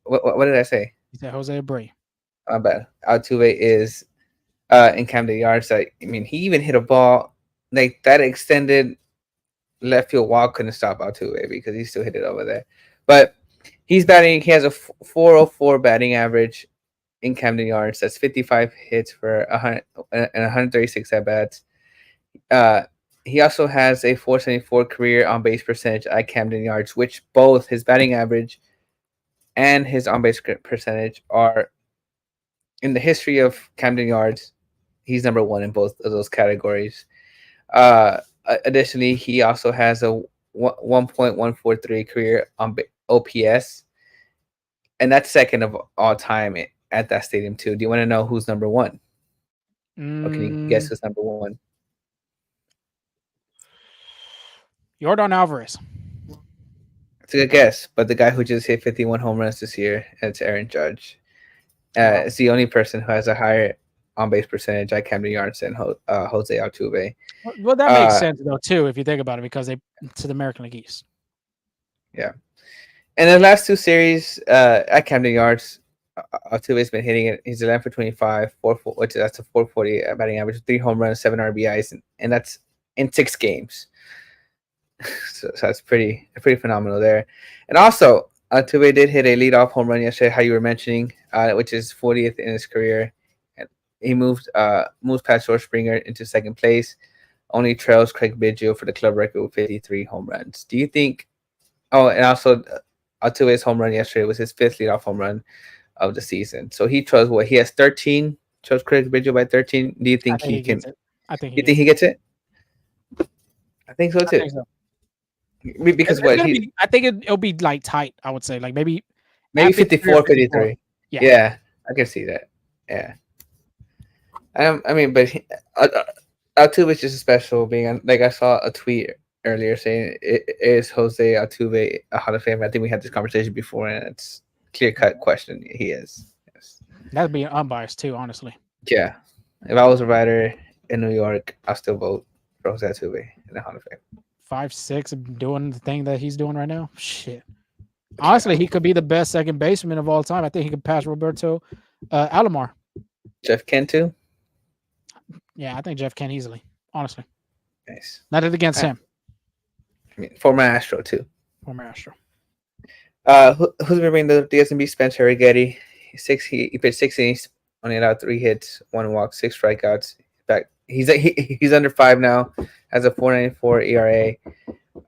what did I say? He said Jose Abreu. My bad. Altuve is in Camden Yards. I mean, he even hit a ball like that extended left field walk couldn't stop Altuve because he still hit it over there. But he's batting. He has a 404 batting average in Camden Yards. That's 55 hits for 100 and 136 at bats. He also has a 474 career on base percentage at Camden Yards, which both his batting average and his on base percentage are in the history of Camden Yards. He's number one in both of those categories. Additionally, he also has a 1.143 career on OPS, and that's second of all time at that stadium too. Do you want to know who's number one? Or can you guess who's number one? Yordan Alvarez. It's a good guess, but the guy who just hit 51 home runs this year, it's Aaron Judge. It's the only person who has a higher on base percentage at Camden Yards than Jose Altuve. Well, that makes sense though too, if you think about it, because they to the American League East. Yeah, and the last two series at Camden Yards, Altuve's been hitting it. He's 11 for 25, that's a 440 batting average, 3 home runs, 7 RBIs, and that's in 6 games. So that's pretty phenomenal there. And also, Altuve did hit a leadoff home run yesterday, how you were mentioning, which is 40th in his career. And he moves past George Springer into second place. Only trails Craig Biggio for the club record with 53 home runs. Do you think? Oh, and also Altuve's home run yesterday was his 5th leadoff home run of the season. So he trails what? He has 13. Trails Craig Biggio by 13. Do you think he can? I think you think he gets it? I think so too. I think so. Because what I think it'll be like tight. I would say like maybe 54, 53. Yeah, I can see that. Yeah. I mean, but Altuve is just special. Being like, I saw a tweet earlier saying, "Is Jose Altuve a Hall of Famer?" I think we had this conversation before, and it's clear cut question. He is. Yes. That'd be unbiased too, honestly. Yeah, if I was a writer in New York, I'll still vote for Jose Altuve in the Hall of Fame. 5'6", doing the thing that he's doing right now. Shit. Honestly, he could be the best second baseman of all time. I think he could pass Roberto Alomar. Jeff Cantu. Yeah, I think Jeff can easily. Honestly, nice. Nothing against him. I mean, former Astro too. Former Astro. Who's remaining the DSMB? Spencer Arrighetti. He pitched 6 innings, only allowed 3 hits, 1 walk, 6 strikeouts. In fact, he's under 5 now. Has a 4.94 ERA.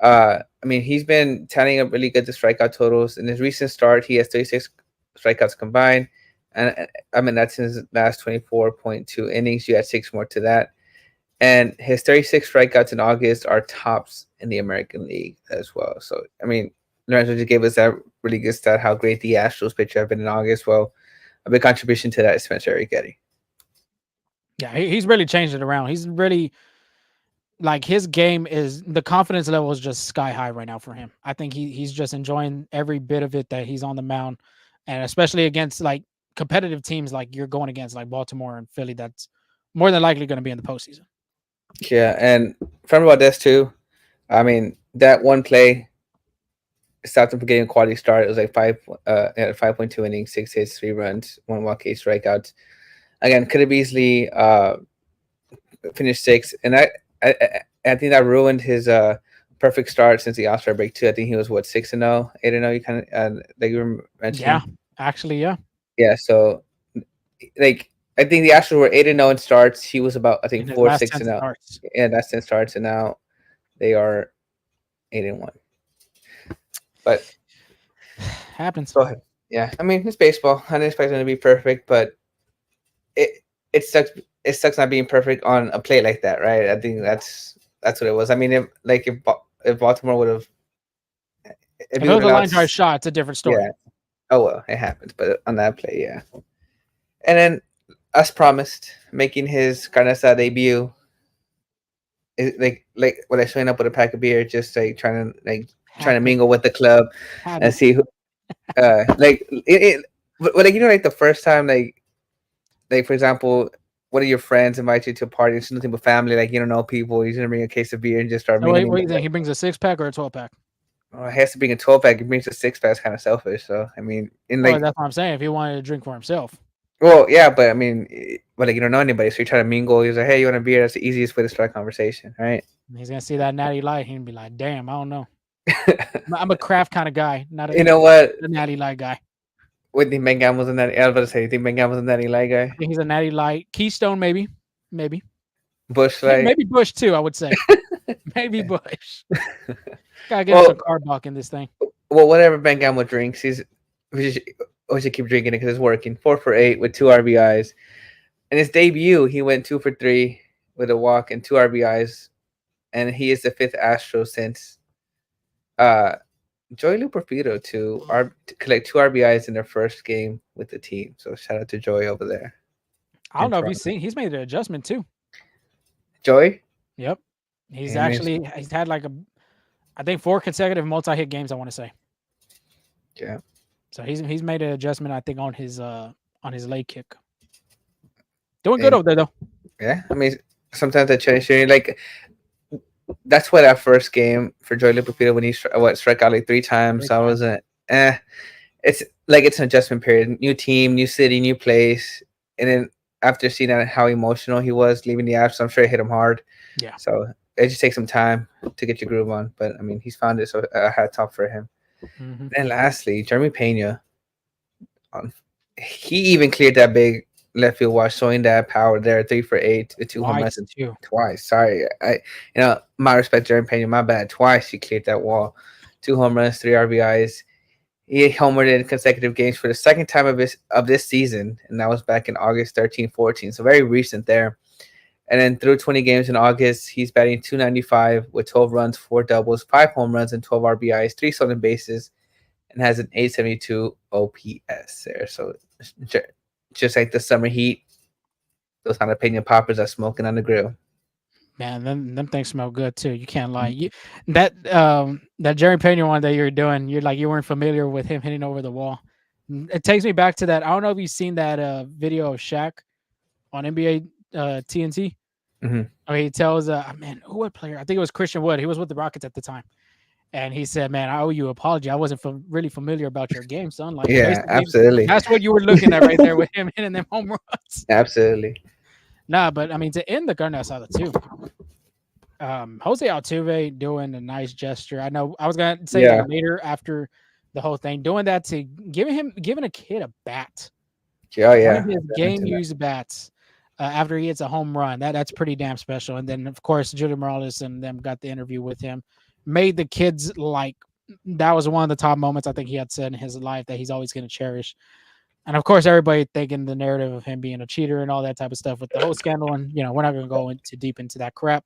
I mean, he's been tallying up really good the strikeout totals. In his recent start, he has 36 strikeouts combined, and I mean that's his last 24.2 innings. You add 6 more to that, and his 36 strikeouts in August are tops in the American League as well. So I mean, Lorenzo just gave us that really good stat how great the Astros pitcher have been in August. Well, a big contribution to that is Spencer Arrighetti. Yeah, he's really changed it around. He's really like his game is the confidence level is just sky high right now for him. I think he's just enjoying every bit of it that he's on the mound, and especially against like competitive teams like you're going against like Baltimore and Philly. That's more than likely going to be in the postseason. Yeah, and Framber Valdez too. I mean, that one play stopped him from getting a quality start. It was like 5.2 innings, 6 hits, 3 runs, 1 walk, 8 strikeouts. Again, could have easily finished 6th, and I think that ruined his perfect start since the All-Star break too. I think he was 6-0, 8-0. You kind of like you were mentioning. Yeah, actually, yeah. Yeah, so like I think the Astros were 8-0 in starts. He was about 4, 6-0. Yeah, that's 10 starts, and now they are 8-1. But Happens. go ahead. Yeah, I mean it's baseball. I didn't expect him to be perfect, but it it sucks. It sucks not being perfect on a play like that, right? I think that's what it was. I mean, if Baltimore would have, if If he it would was a have allowed, line drive shot, it's a different story. yeah. Oh well, it happens. But on that play, yeah. And then, as promised, making his Carne debut, like when I showing up with a pack of beer, just like trying to Had to. mingle with the club Had and to. see who, but like the first time like for example, one of your friends invites you to a party, it's nothing but family, like you don't know people, he's gonna bring a case of beer and just start So wait, mingling. what do you think? He brings a 6-pack or a 12-pack? Oh, he has to bring a 12 pack. He brings a 6 pack. Kind of selfish. So I mean, in Well, like, that's what I'm saying. If he wanted to drink for himself, well, yeah, but I mean, but like you don't know anybody, so you try to mingle. He's like, hey, you want a beer? That's the easiest way to start a conversation, right? he's gonna see that natty light. He'd be like, "Damn, I don't know. I'm a craft kind of guy, not You know what? a natty light guy. With the Ben Gamel was in that. I was about to say, you think Ben Gamel was in that Eli I guy? think he's a natty light. Keystone, maybe, maybe, Bush Light. maybe Bush too. I would say maybe Bush. Gotta get him some Well, cardbox in this thing. well, whatever Ben Gamel drinks, we should keep drinking it because it's working. 4 for 8 with 2 RBIs. In his debut, he went 2 for 3 with a walk and 2 RBIs, and he is the fifth Astro since uh Joey Luperfido to collect 2 RBIs in their first game with the team. So shout out to Joey over there I don't in know if you've Toronto. seen. He's made an adjustment too. Joey, Yep, he's and it's, actually he's had like I think 4 consecutive multi-hit games. I want to say. yeah, So he's made an adjustment. I think on his leg kick. Doing good and over there though. yeah. I mean, sometimes I change like that's why that first game for Joey Luperfido when he struck out like 3 times. I wasn't. It's like it's an adjustment period. New team, new city, new place, and then after seeing how emotional he was leaving the Astros, I'm sure it hit him hard. Yeah. So it just takes some time to get your groove on. But I mean, he's found it, so I had top for him. Mm-hmm. And lastly, Jeremy Pena. He even cleared that big left field wall, showing that power there. 3 for 8, the 2 home runs twice. Sorry, my respect, Jeremy Pena. My bad. Twice he cleared that wall. 2 home runs, 3 RBIs. He homered in consecutive games for the second time of this season, and that was back in August 13-14. So very recent there. And then through 20 games in August, he's batting 295 with 12 runs, 4 doubles, 5 home runs, and 12 RBIs, 3 stolen bases, and has an 872 OPS there. So just like the summer heat, those jalapeno poppers are smoking on the grill. Man, them things smell good too. You can't lie. That Jerry Pena one that you're doing, you're like you weren't familiar with him hitting over the wall. It takes me back to that. I don't know if you've seen that video of Shaq on NBA TNT. Mm-hmm. Or he tells man, what player? I think it was Christian Wood. He was with the Rockets at the time. And he said, "Man, I owe you an apology. I wasn't really familiar about your game, son." Like, yeah, absolutely. That's what you were looking at right there with him hitting them home runs. Absolutely. Nah, but I mean, to end the Carne Asada too, Jose Altuve doing a nice gesture. I know I was gonna say that later after the whole thing, doing that to giving a kid a bat. Oh yeah, one of his game used bats after he hits a home run. That's pretty damn special. And then of course Julie Morales and them got the interview with him. Made the kids like that was one of the top moments I think he had said in his life that he's always going to cherish. And of course, everybody thinking the narrative of him being a cheater and all that type of stuff with the whole scandal. And, we're not going to go too deep into that crap.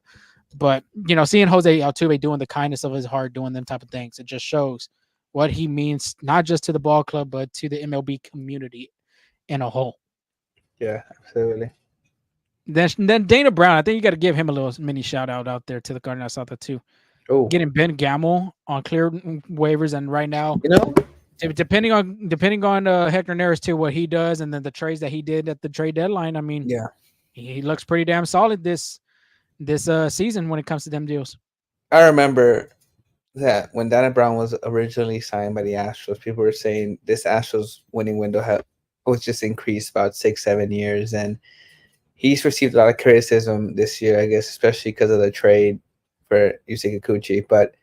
But, seeing Jose Altuve doing the kindness of his heart, doing them type of things, it just shows what he means, not just to the ball club, but to the MLB community in a whole. Yeah, absolutely. Then Dana Brown, I think you got to give him a little mini shout out there to the Carne Asada too. Getting Ben Gamel on clear waivers, and right now, depending on Hector Neris too, what he does, and then the trades that he did at the trade deadline. I mean, he looks pretty damn solid this season when it comes to them deals. I remember that when Dana Brown was originally signed by the Astros, people were saying this Astros winning window was just increased about 6-7 years, and he's received a lot of criticism this year, I guess, especially because of the trade for Yusei Kikuchi, but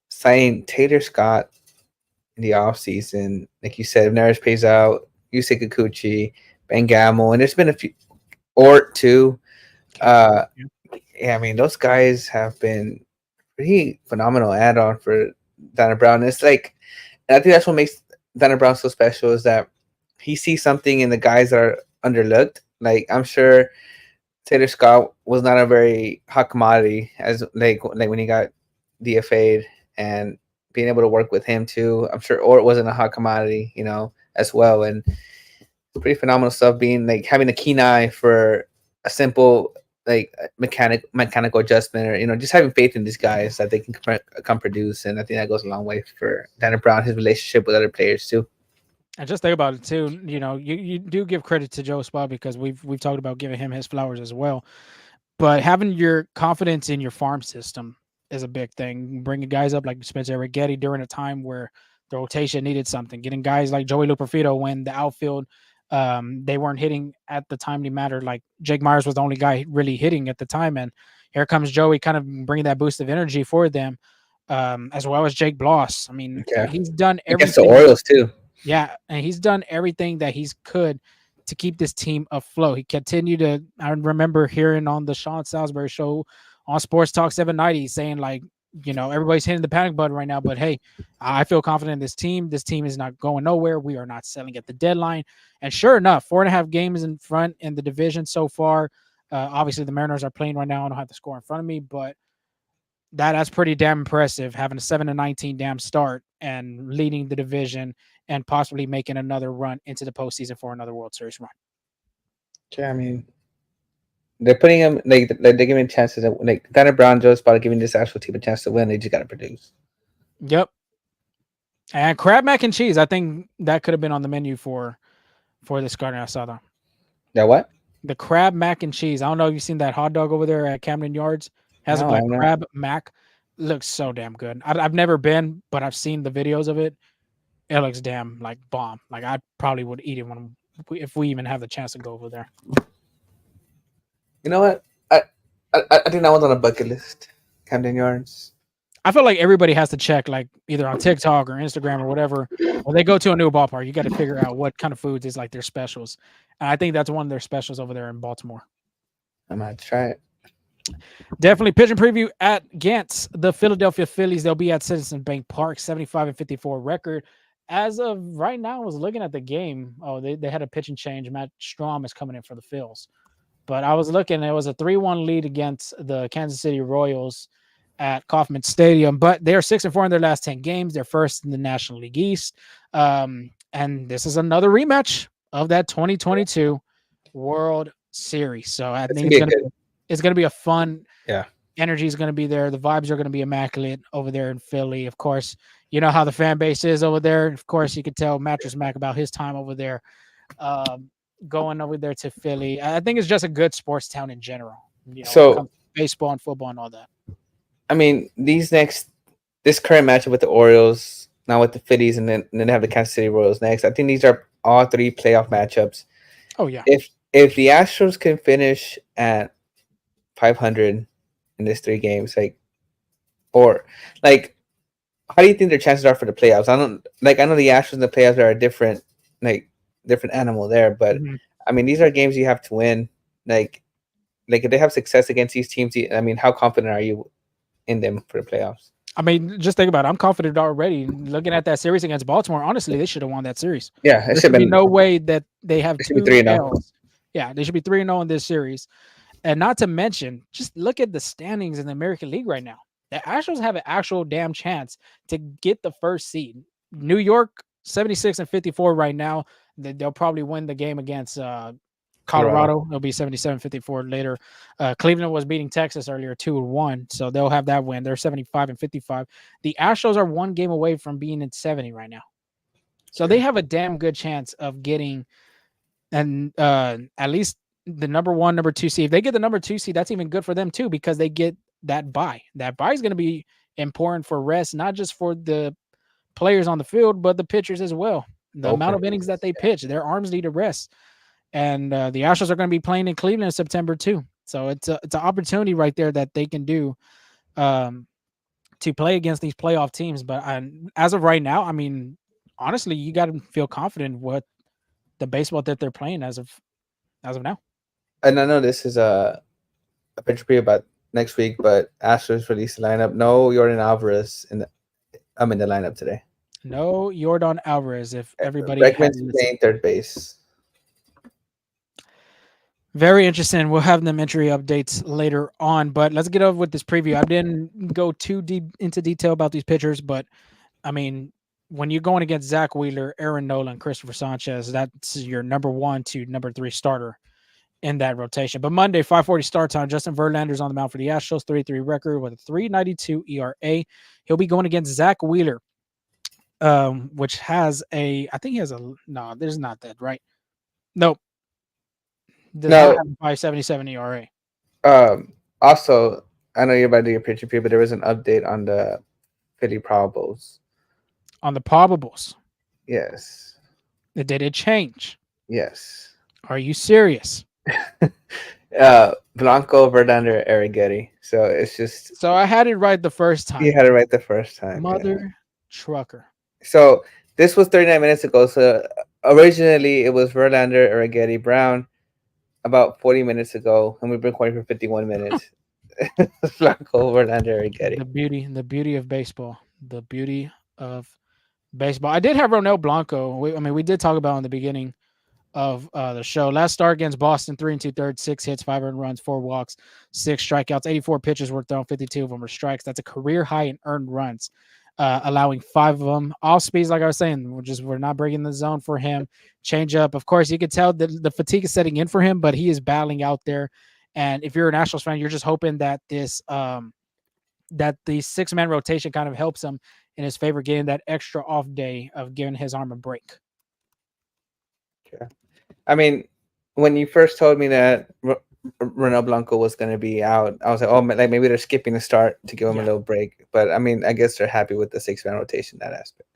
signing Taylor Scott in the offseason, like you said, if Neris pays out, Yusei Kikuchi, Ben Gamel, and there's been a few, Ort too. I mean, those guys have been pretty phenomenal add-on for Dana Brown. It's like, and I think that's what makes Dana Brown so special is that he sees something in the guys that are underlooked. Like I'm sure Taylor Scott was not a very hot commodity as like when he got DFA'd, and being able to work with him too. I'm sure Ort wasn't a hot commodity, as well. And it's pretty phenomenal stuff being like having a keen eye for a simple like mechanical adjustment, or just having faith in these guys that they can come produce. And I think that goes a long way for Dana Brown, his relationship with other players too. And just think about it too. You do give credit to Joe Spa because we've talked about giving him his flowers as well. But having your confidence in your farm system is a big thing. Bringing guys up like Spencer Arrighetti during a time where the rotation needed something. Getting guys like Joey Luperfido when the outfield they weren't hitting at the time they mattered. Like Jake Myers was the only guy really hitting at the time, and here comes Joey, kind of bringing that boost of energy for them, as well as Jake Bloss. I mean, Yeah, he's done against the everything. Orioles too. Yeah, and he's done everything that he's could to keep this team afloat. He continued to. I remember hearing on the Sean Salisbury show on Sports Talk 790 saying like, everybody's hitting the panic button right now, but hey, I feel confident in this team. This team is not going nowhere. We are not selling at the deadline. And sure enough, 4.5 games in front in the division so far. Obviously, the Mariners are playing right now. I don't have the score in front of me, but that's pretty damn impressive. Having a 7-19 damn start and leading the division and possibly making another run into the postseason for another World Series run. Yeah, I mean, they're putting him like they're giving chances. Like Dana Brown, Joe Spada giving this actual team a chance to win. They just got to produce. Yep. And crab mac and cheese, I think that could have been on the menu for this Carne Asada. Yeah, what? The crab mac and cheese. I don't know if you've seen that hot dog over there at Camden Yards. Has No, like I'm not. crab mac. Looks so damn good. I've never been, but I've seen the videos of it. It looks damn like bomb. Like I probably would eat it if we even have the chance to go over there. You know what? I think that one's on a bucket list. Camden Yards. I feel like everybody has to check, like either on TikTok or Instagram or whatever, when they go to a new ballpark. You got to figure out what kind of foods is like their specials, and I think that's one of their specials over there in Baltimore. I might have to try it. Definitely pitching preview against the Philadelphia Phillies. They'll be at Citizens Bank Park, 75-54 record. As of right now, I was looking at the game. Oh, they had a pitching change. Matt Strom is coming in for the Phils. But I was looking, it was a 3-1 lead against the Kansas City Royals at Kauffman Stadium. But they're 6-4 in their last 10 games. They're first in the National League East. And this is another rematch of that 2022 World Series. So I think it's gonna be a fun. Yeah. Energy is going to be there. The vibes are going to be immaculate over there in Philly. Of course, you know how the fan base is over there. Of course, you could tell Mattress Mac about his time over there, going over there to Philly. I think it's just a good sports town in general. So when it comes to baseball and football and all that. I mean, this current matchup with the Orioles, now with the Phillies, and then they have the Kansas City Royals next. I think these are all three playoff matchups. Oh yeah. If the Astros can finish at 500 in these 3 games, how do you think their chances are for the playoffs? I know the Astros in the playoffs are a different animal there, but I mean, these are games you have to win. Like if they have success against these teams, I mean, how confident are you in them for the playoffs? I mean, just think about it. I'm confident already. Looking at that series against Baltimore, honestly, they should have won that series. Yeah, there should be no way that they have 2 L's. Yeah, they should be 3-0 in this series. And not to mention, just look at the standings in the American League right now. The Astros have an actual damn chance to get the first seed. New York, 76-54 right now. They'll probably win the game against Colorado. It'll be 77-54 later. Cleveland was beating Texas earlier 2-1, so they'll have that win. They're 75-55. The Astros are 1 game away from being in 70 right now. So they have a damn good chance of getting at least the number 1, number 2 seed. If they get the number 2 seed, that's even good for them too, because they get that bye. That bye is going to be important for rest, not just for the players on the field, but the pitchers as well. The amount of innings that they pitch, their arms need to rest. And the Astros are going to be playing in Cleveland in September too. So it's an opportunity right there that they can do to play against these playoff teams. But as of right now, I mean, honestly, you got to feel confident with the baseball that they're playing as of now. And I know this is a pitch preview about next week, but Astros released the lineup. No Yordan Alvarez I'm in the lineup today. No Yordan Alvarez. If everybody had Beckman's listened. playing third base. Very interesting. We'll have them entry updates later on, but let's get over with this preview. I didn't go too deep into detail about these pitchers, but I mean, when you're going against Zach Wheeler, Aaron Nola, and Christopher Sanchez, that's your number 1 to number 3 starter in that rotation. But Monday, 5:40 start time. Justin Verlander's on the mound for the Astros, 3-3 record with a 3.92 ERA. He'll be going against Zach Wheeler, which has I think he has no, there's not that, right? Nope. Does not No. have a 5.77 ERA. Also, I know you're about to do your pitcher preview, but there was an update on the Philly probables. On the probables. Yes. Did it change? Yes. Are you serious? Blanco, Verlander, Arrighetti. So it's just. So I had it right the first time. You had it right the first time. Mother trucker. So this was 39 minutes ago. So originally it was Verlander, Arrighetti, Brown. About 40 minutes ago, and we've been recording for 51 minutes. Blanco, Verlander, Arrighetti. The beauty of baseball. The beauty of baseball. I did have Ronel Blanco. We did talk about in the beginning of the show. Last start against Boston, 3 2/3, 6 hits, 5 earned runs, 4 walks, 6 strikeouts, 84 pitches were thrown, 52 of them were strikes. That's a career high in earned runs, allowing 5 of them off speeds. Like I was saying, we're not breaking the zone for him. Change up, of course, you could tell the fatigue is setting in for him, but he is battling out there. And if you're a Nationals fan, you're just hoping that this that the 6-man rotation kind of helps him in his favor, getting that extra off day of giving his arm a break. Yeah. I mean, when you first told me that Ronel Blanco was going to be out, I was like, oh, like maybe they're skipping the start to give him a little break. But I mean, I guess they're happy with the 6-man rotation in that aspect.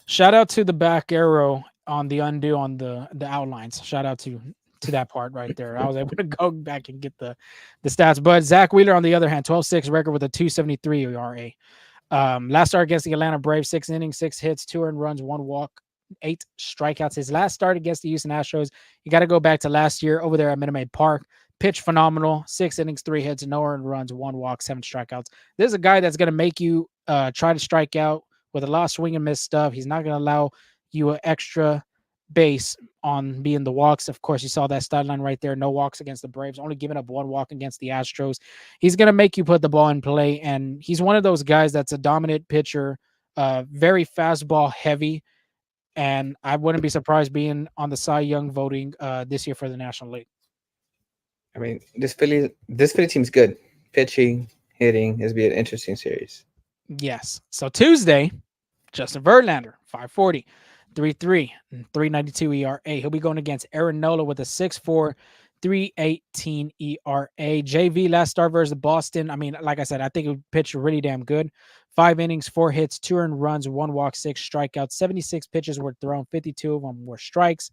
Shout out to the back arrow on the undo on the outlines. Shout out to that part right there. I was able to go back and get the stats. But Zach Wheeler, on the other hand, 12-6 record with a 2.73 ERA. Last start against the Atlanta Braves, 6 innings, 6 hits, 2 earned runs, 1 walk, 8 strikeouts. His last start against the Houston Astros, you got to go back to last year over there at Minute Maid Park. Pitch phenomenal, 6 innings, 3 hits, no earned runs, 1 walk, 7 strikeouts. This is a guy that's going to make you try to strike out with a lot of swing and miss stuff. He's not going to allow you an extra base on being the walks. Of course, you saw that stat line right there. No walks against the Braves, only giving up 1 walk against the Astros. He's going to make you put the ball in play, and he's one of those guys that's a dominant pitcher, very fastball heavy, and I wouldn't be surprised being on the Cy Young voting this year for the National League. I mean, this Philly team's good. Pitching, hitting, is be an interesting series. Yes. So Tuesday, Justin Verlander, 540, 3.3, and 3.92 ERA. He'll be going against Aaron Nola with a 6.4, 3.18 ERA. JV last start versus Boston. I mean, like I said, I think he pitched really damn good. 5 innings, 4 hits, 2 earned runs, 1 walk, 6 strikeouts. 76 pitches were thrown, 52 of them were strikes.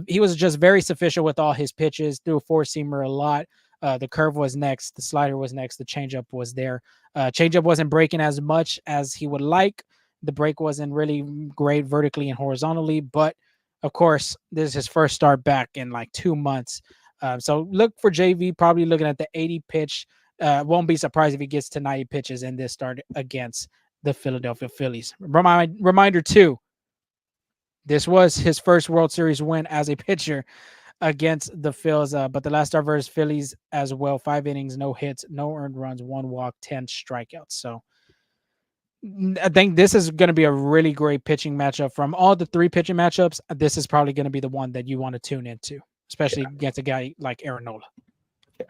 He was just very sufficient with all his pitches. Threw a 4-seamer a lot. The curve was next. The slider was next. The changeup was there. Changeup wasn't breaking as much as he would like. The break wasn't really great vertically and horizontally, but of course, this is his first start back in like 2 months. So look for JV, probably looking at the 80 pitch. Won't be surprised if he gets to 90 pitches in this start against the Philadelphia Phillies. Reminder too, this was his first World Series win as a pitcher against the Phils, but the last start versus Phillies as well. 5 innings, no hits, no earned runs, 1 walk, 10 strikeouts. So I think this is going to be a really great pitching matchup. From all the 3 pitching matchups, this is probably going to be the one that you want to tune into, especially against a guy like Aaron Nola. Yeah.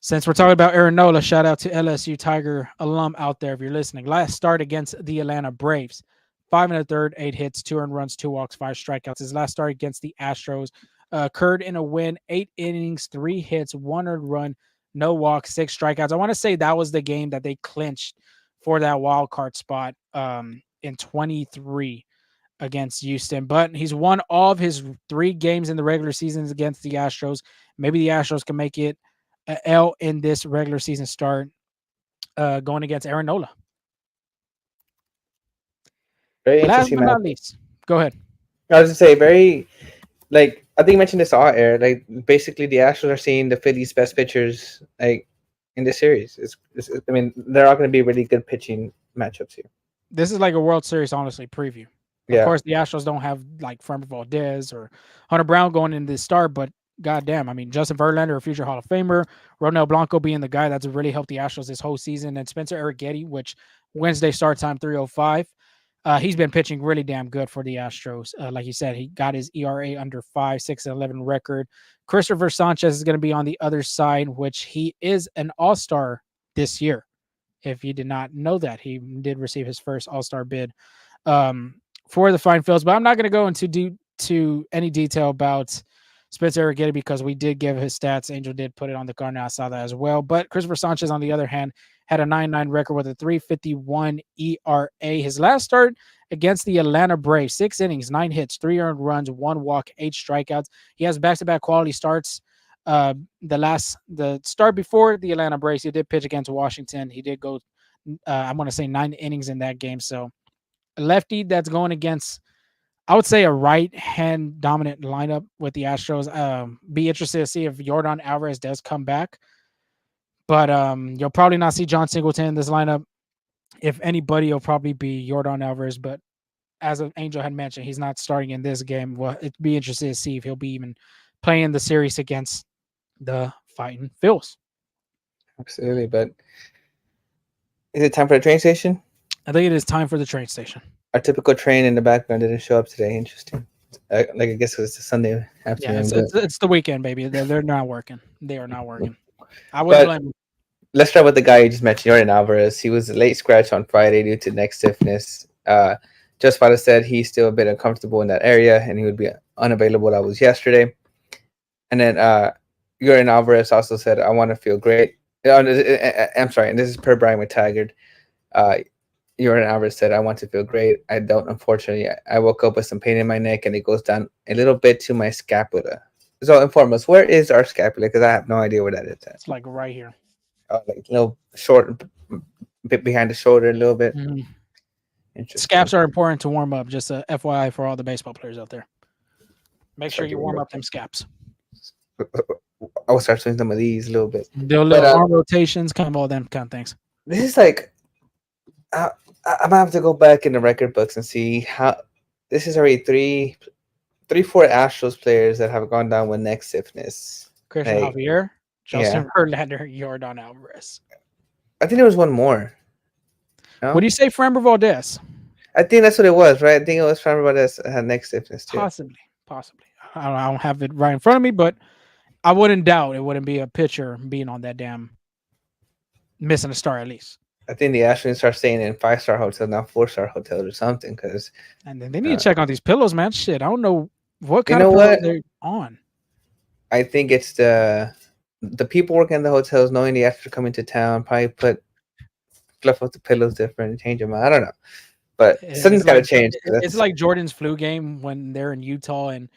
Since we're talking about Aaron Nola, shout out to LSU Tiger alum out there if you're listening. Last start against the Atlanta Braves, 5 1/3, 8 hits, 2 earned runs, 2 walks, 5 strikeouts. His last start against the Astros occurred in a win, 8 innings, 3 hits, 1 earned run, no walks, 6 strikeouts. I want to say that was the game that they clinched for that wild card spot in 23 against Houston. But he's won all of his 3 games in the regular seasons against the Astros. Maybe the Astros can make it an L in this regular season start going against Aaron Nola. Very Last interesting. but not least, go ahead. I was going to say, very, like, I think you mentioned this all air. Like, basically, the Astros are seeing the Phillies' best pitchers, like, in this series. I mean, they're all going to be really good pitching matchups here. This is like a World Series, honestly, preview. Of Yeah, course, the Astros don't have like Framber Valdez or Hunter Brown going in this start, but goddamn, I mean, Justin Verlander, a future Hall of Famer, Ronel Blanco being the guy that's really helped the Astros this whole season, and Spencer Arrighetti, which Wednesday start time 3:05. He's been pitching really damn good for the Astros. Like you said, he got his ERA under 5, 6-11 record. Christopher Sanchez is going to be on the other side, which he is an All-Star this year. If you did not know that, he did receive his first All-Star bid um, for the Fine Fields. But I'm not going to go into any detail about Spencer Arrighetti because we did give his stats. Angel did put it on the Carne Asada as well. But Christopher Sanchez, on the other hand, had a 9.9 record with a 3.51 ERA. His last start against the Atlanta Braves, 6 innings, 9 hits, 3 earned runs, 1 walk, 8 strikeouts. He has back-to-back quality starts. The start before the Atlanta Braves, he did pitch against Washington. He did go, I want to say 9 innings in that game. So a lefty that's going against, I would say, a right hand dominant lineup with the Astros. Be interested to see if Yordan Alvarez does come back. But you'll probably not see Jon Singleton in this lineup. If anybody, it'll probably be Yordan Alvarez. But as Angel had mentioned, he's not starting in this game. Well, it'd be interesting to see if he'll be even playing the series against the Fighting Phils. absolutely. But is it time for the train station? I think it is time for the train station. Our typical train in the background didn't show up today. Interesting. Like I guess it was a Sunday Yeah, afternoon. it's the weekend, baby. They're not working. They are not working. I wouldn't blame them. Let's start with the guy you just mentioned, Yordan Alvarez. He was a late scratch on Friday due to neck stiffness. Just Father said he's still a bit uncomfortable in that area and he would be unavailable. That was yesterday. And then Yordan Alvarez also said, I want to feel great. I'm sorry, and this is per Brian McTaggart. Yordan Alvarez said, I want to feel great. I don't, unfortunately. I woke up with some pain in my neck and it goes down a little bit to my scapula. So inform us, where is our scapula? Because I have no idea where that is at. It's like right here. Like a little short, bit behind the shoulder, a little bit. Mm-hmm. Interesting. Scaps are important to warm up. Just a FYI for all the baseball players out there. Make sure you warm up them scaps. I will start doing some of these a little bit. Do little arm rotations, kind of all them kind of things. This is like, I'm gonna have to go back in the record books and see how. This is already three, 4 Astros players that have gone down with neck stiffness. Christian Javier, Justin Verlander, Yordan Alvarez. I think there was one more. No? What do you say, Framber Valdez? I think that's what it was, right? I think it was Framber Valdez that had neck stiffness too. Possibly. I don't have it right in front of me, but I wouldn't doubt it wouldn't be a pitcher being on that damn missing a star at least. I think the Astros start staying in 5-star hotels, not 4-star hotels or something. And then they need to check on these pillows, man. Shit, I don't know what kind of pillows they're on. I think it's the people working in the hotels knowing the Astros are coming to town, probably fluff up the pillows different, change them out. I don't know. But something's got to change. It's like Jordan's flu game when they're in Utah and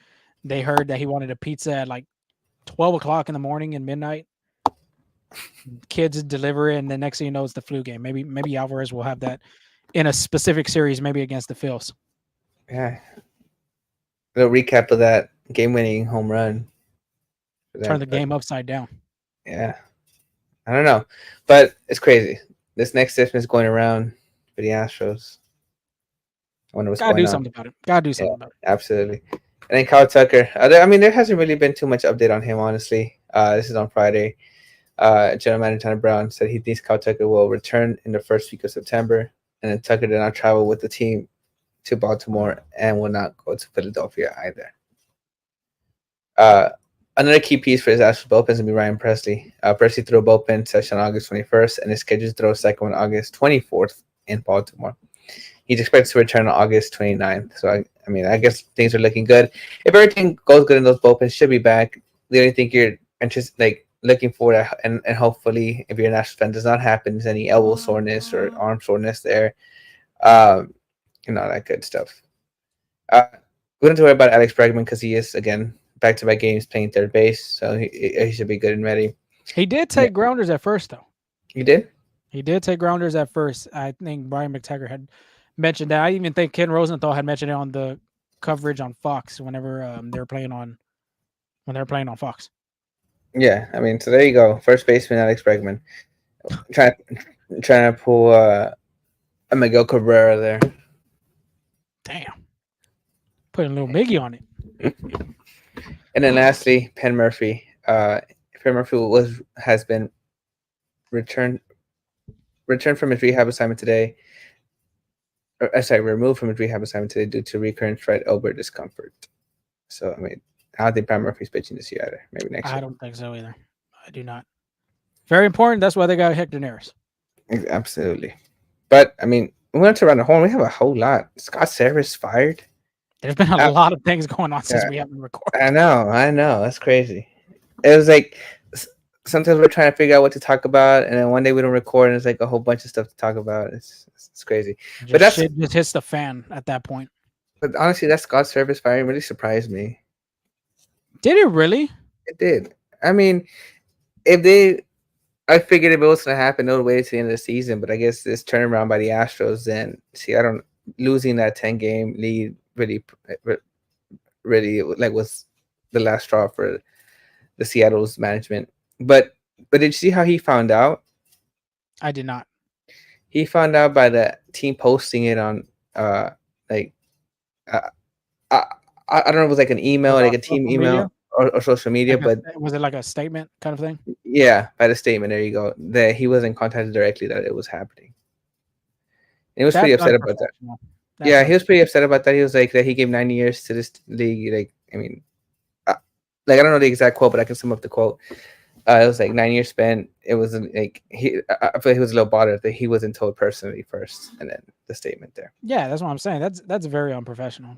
they heard that he wanted a pizza at like 12 o'clock in the morning and midnight. Kids deliver it, and the next thing you know, it's the flu game. Maybe Alvarez will have that in a specific series, maybe against the Phils. Yeah. A little recap of that game-winning home run. Turn the game upside down. Yeah. I don't know. But it's crazy. This next stiffness going around for the Astros. I wonder what's going on. Gotta do something about it. Absolutely. And then Kyle Tucker. There hasn't really been too much update on him, honestly. This is on Friday. General Manager Tanner Brown said he thinks Kyle Tucker will return in the first week of September. And then Tucker did not travel with the team to Baltimore and will not go to Philadelphia either. Another key piece for his Astros bullpen is going to be Ryan Presley. Presley threw a bullpen session on August 21st and is scheduled to throw a second one on August 24th in Baltimore. He's expected to return on August 29th. So, I guess things are looking good. If everything goes good in those bullpens, should be back. The only thing you're looking for, and hopefully, if you're an Astros fan, does not happen is any elbow soreness or arm soreness there. That good stuff. We don't have to worry about Alex Bregman because he is, again, back-to-back games playing third base, so he should be good and ready. He did take grounders at first, though. He did? He did take grounders at first. I think Brian McTaggart had mentioned that. I even think Ken Rosenthal had mentioned it on the coverage on Fox whenever they were playing on Fox. Yeah, so there you go. First baseman Alex Bregman trying to pull And Miguel Cabrera there. Damn. Put a little Miggy on it. And then lastly, Penn Murfee. Penn Murfee has been returned from his rehab assignment today. Removed from his rehab assignment today due to recurrent right elbow discomfort. So I mean, I don't think Penn Murfee's pitching this year either. Maybe next year. I don't think so either. I do not. Very important. That's why they got Hector Neris. Absolutely. But I mean, we went to run the horn. We have a whole lot. Scott Servais fired. There's been a lot of things going on since we haven't recorded. I know. That's crazy. It was like sometimes we're trying to figure out what to talk about, and then one day we don't record, and it's like a whole bunch of stuff to talk about. It's crazy. But that's shit just hits the fan at that point. But honestly, that Scott Servais firing really surprised me. Did it really? It did. I mean, I figured if it was going to happen, they would wait to the end of the season. But I guess this turnaround by the Astros, then losing that 10-game lead really like was the last straw for the Seattle's management. But did you see how he found out? I did not. He found out by the team posting it on I don't know if it was like an email, like a team email or social media, but was it like a statement kind of thing? Yeah, by the statement. There you go. That he wasn't contacted directly that it was happening. He was pretty upset about that. Yeah, he was pretty upset about that. He was like that he gave 9 years to this league. Like, I mean, I don't know the exact quote, but I can sum up the quote. It was like 9 years spent. It wasn't like I feel like he was a little bothered that he wasn't told personally first, and then the statement there. Yeah, that's what I'm saying. That's very unprofessional.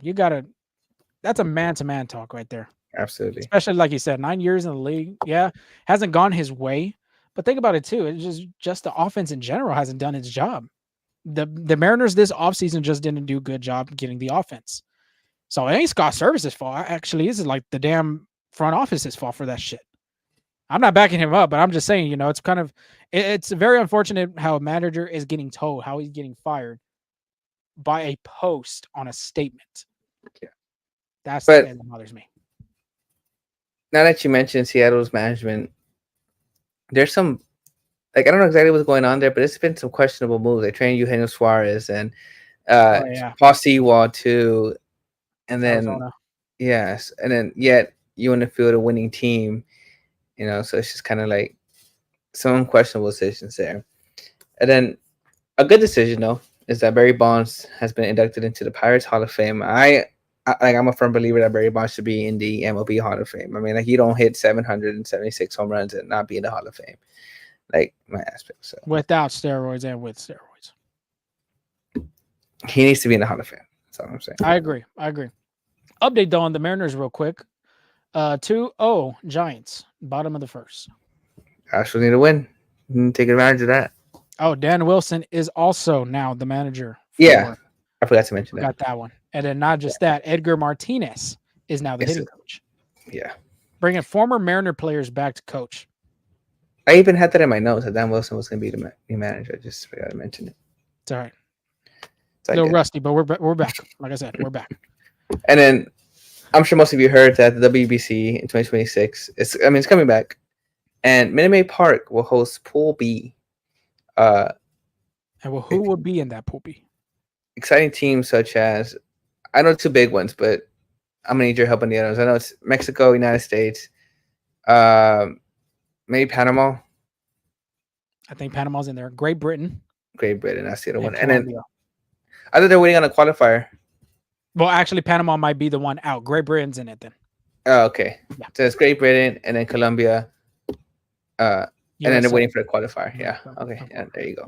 That's a man-to-man talk right there. Absolutely. Especially like you said, 9 years in the league. Yeah, hasn't gone his way. But think about it too. It's just the offense in general hasn't done its job. The Mariners this offseason just didn't do a good job getting the offense. So it ain't Scott Servais' fault. Actually, this is like the damn front office's fault for that shit. I'm not backing him up, but I'm just saying, it's kind of it's very unfortunate how a manager is getting told how he's getting fired by a post on a statement. Yeah. That's the thing that bothers me. Now that you mentioned Seattle's management, there's some, like, I don't know exactly what's going on there, but it's been some questionable moves. They trained Eugenio Suarez and Paul Sewell too. And then, Arizona. Yes. And then yet you in the field a winning team, so it's just kind of like some questionable decisions there. And then a good decision, though, is that Barry Bonds has been inducted into the Pirates Hall of Fame. I'm a firm believer that Barry Bonds should be in the MLB Hall of Fame. I mean, like, you don't hit 776 home runs and not be in the Hall of Fame. Like, my aspect. So without steroids and with steroids, he needs to be in the Hall of Fame. That's all I'm saying. I agree. Update though on the Mariners real quick. 2-0 Giants, bottom of the first. Astros need to win. Take advantage of that. Oh, Dan Wilson is also now the manager. Yeah, I forgot to mention that. Got that one. And then not just that, Edgar Martinez is now the hitting coach. Yeah. Bringing former Mariner players back to coach. I even had that in my notes that Dan Wilson was going to be the new manager. I just forgot to mention it. It's all right. It's a little rusty, but we're back. Like I said, we're back. And then I'm sure most of you heard that the WBC in 2026 it's coming back, and Minute Maid Park will host Pool B. And who will be in that Pool B? Exciting teams such as, I know two big ones, but I'm gonna need your help on the others. I know it's Mexico, United States, maybe Panama. I think Panama's in there. Great Britain, that's the other one. And then I thought they're waiting on a qualifier. Well, actually, Panama might be the one out. Great Britain's in it then. Oh, okay. Yeah. So it's Great Britain and then Colombia. And then they're waiting for the qualifier. Yeah. Okay. Yeah, there you go.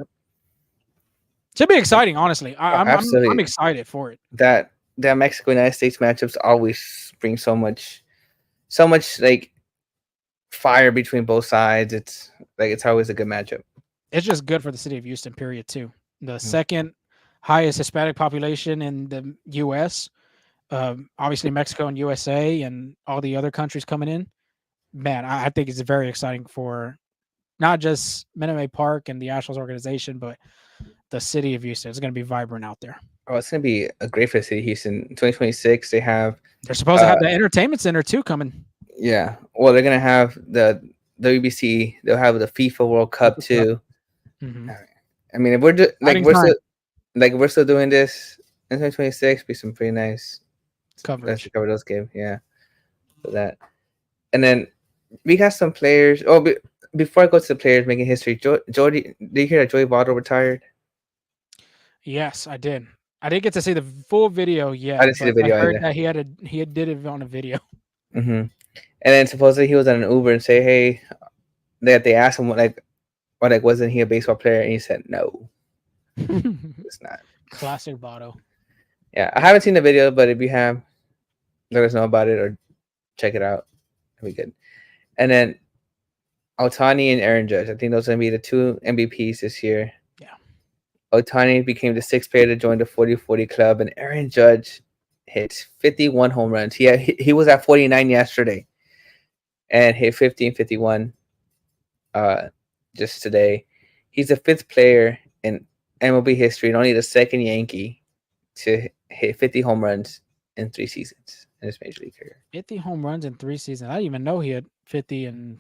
Should be exciting, honestly. I'm excited for it. That Mexico United States matchups always bring so much like fire between both sides. It's always a good matchup. It's just good for the city of Houston, period, too. The second highest Hispanic population in the U.S. Obviously, Mexico and USA and all the other countries coming in. Man, I think it's very exciting for not just Minute Maid Park and the Astros organization, but the city of Houston. It's going to be vibrant out there. Oh, it's going to be a great for the city of Houston. 2026, they're supposed to have the entertainment center too coming. Yeah. Well, they're going to have the WBC. They'll have the FIFA World Cup too. Mm-hmm. I mean, if we're just like like we're still doing this in 2026. Be some pretty nice. Let's Coverage. cover those games. Yeah, for that. And then we got some players. Oh, before I go to the players making history, Jody, did you hear that Joey Votto retired? Yes, I did. I didn't get to see the full video I yet, didn't see the but I video heard either. that he did it on a video. Mm-hmm. And then supposedly he was on an Uber and say, "Hey," that they asked him what wasn't he a baseball player? And he said, "No, it's not." Classic Votto. Yeah, I haven't seen the video, but if you have, let us know about it or check it out. It'll be good. And then Ohtani and Aaron Judge. I think those are gonna be the two MVPs this year. Yeah. Ohtani became the sixth player to join the 40-40 club, and Aaron Judge hit 51 home runs. He was at 49 yesterday, and hit 50 and 51 just today. He's the fifth player in MLB history and only the second Yankee to hit 50 home runs in 3 seasons in his major league career. 50 home runs in 3 seasons. I didn't even know he had 50 and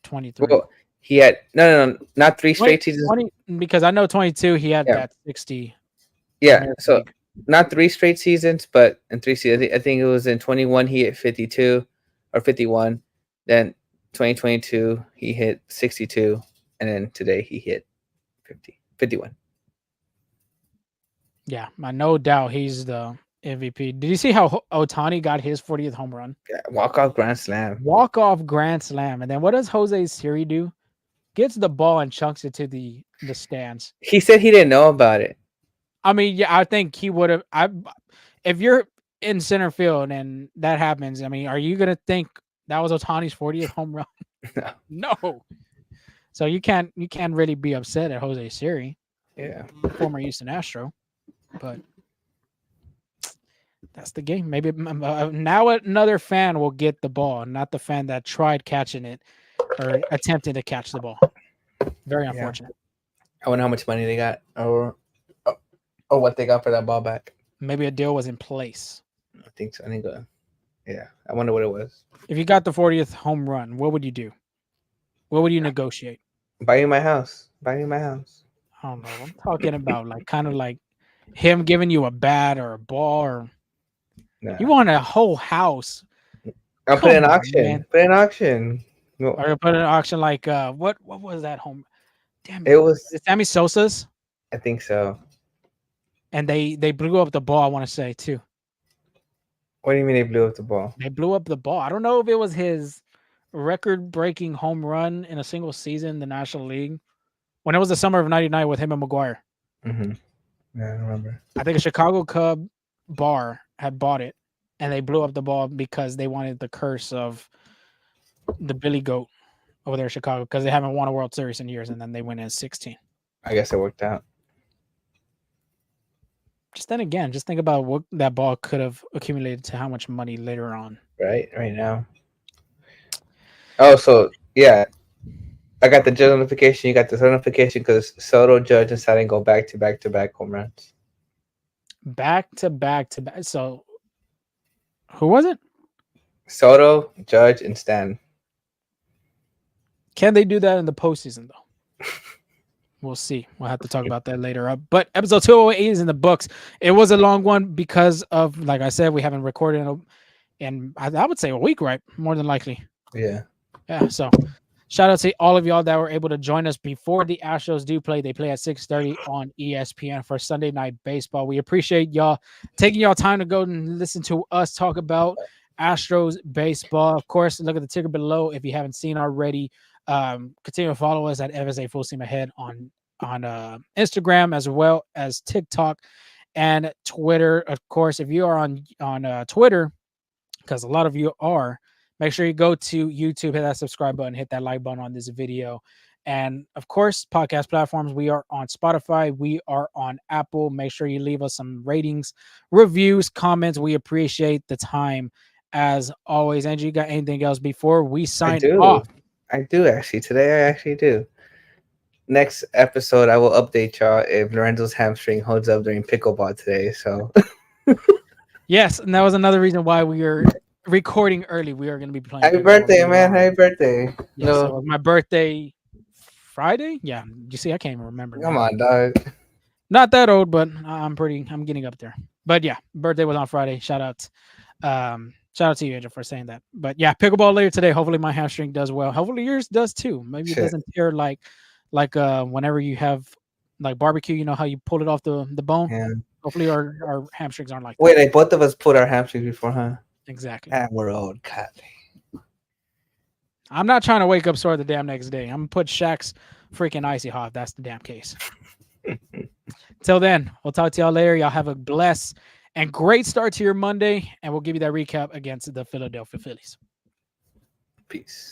23. Well, he had no, not 3 straight seasons. 20, because I know 22 he had that 60. Yeah, American so League. not 3 straight seasons, but in 3 seasons. I think it was in 21 he hit 52 or 51. Then 2022 he hit 62, and then today he hit 51. Yeah, no doubt he's the MVP. Did you see how Ohtani got his 40th home run? Yeah, walk-off grand slam. Walk-off grand slam. And then what does Jose Siri do? Gets the ball and chunks it to the stands. He said he didn't know about it. I mean, yeah, I think he would have. If you're in center field and that happens, I mean, are you gonna think that was Ohtani's 40th home run? No. So you can't really be upset at Jose Siri. Yeah, former Houston Astro, but that's the game. Maybe now another fan will get the ball, not the fan that tried catching it or attempting to catch the ball. Very unfortunate. I wonder how much money they got or what they got for that ball back. Maybe a deal was in place. I think so. I think yeah. I wonder what it was. If you got the 40th home run, what would you do? What would you negotiate? Buy you my house. Buy you my house. I don't know. I'm talking about like kind of like him giving you a bat or a ball, or you want a whole house. I'll put it in auction. Man. Put it in auction. Or put it in auction like what was that home? Damn it was Sammy Sosa's. I think so. And they blew up the ball, I want to say, too. What do you mean they blew up the ball? They blew up the ball. I don't know if it was his record-breaking home run in a single season in the National League. When it was the summer of '99 with him and McGuire. Mm-hmm. Yeah, I remember. I think a Chicago Cub bar had bought it, and they blew up the ball because they wanted the curse of the Billy Goat over there in Chicago because they haven't won a World Series in years, and then they went in 16. I guess it worked out. Just then again, just think about what that ball could have accumulated to how much money later on. Right now. Oh, so yeah. I got the Judge notification. You got the notification because Soto, Judge, and Stan go back to back home runs. Back to back. So, who was it? Soto, Judge, and Stan. Can they do that in the postseason, though? We'll see. We'll have to talk about that later. But episode 208 is in the books. It was a long one because of, like I said, we haven't recorded in I would say a week, right? More than likely. Yeah. Yeah. So shout out to all of y'all that were able to join us before the Astros do play. They play at 6:30 on ESPN for Sunday Night Baseball. We appreciate y'all taking y'all time to go and listen to us talk about Astros baseball. Of course, look at the ticker below if you haven't seen already. Continue to follow us at FSA Full Steam Ahead on Instagram as well as TikTok and Twitter. Of course, if you are on Twitter, because a lot of you are, make sure you go to YouTube, hit that subscribe button, hit that like button on this video. And of course, podcast platforms, we are on Spotify, we are on Apple. Make sure you leave us some ratings, reviews, comments. We appreciate the time as always. Andrew, you got anything else before we sign off? I do actually. Today I actually do. Next episode, I will update y'all if Lorenzo's hamstring holds up during pickleball today. So yes, and that was another reason why we are recording early. We are going to be playing. Happy birthday, man! Happy birthday! Yeah, no, so my birthday Friday. Yeah, you see, I can't even remember. Come on, dog. Not that old, but I'm getting up there. But yeah, birthday was on Friday. Shout out to you, Angel, for saying that. But yeah, pickleball later today. Hopefully my hamstring does well. Hopefully yours does too. Maybe it Shit. doesn't tear like whenever you have like barbecue, you know how you pull it off the bone. Yeah. Hopefully our hamstrings aren't like Wait, like both of us put our hamstrings before, huh? that. Exactly. And we're old. God. I'm not trying to wake up sore the damn next day. I'm gonna put Shaq's freaking icy hot. If that's the damn case. Till then, we'll talk to y'all later. Y'all have a blessed and great start to your Monday, and we'll give you that recap against the Philadelphia Phillies. Peace.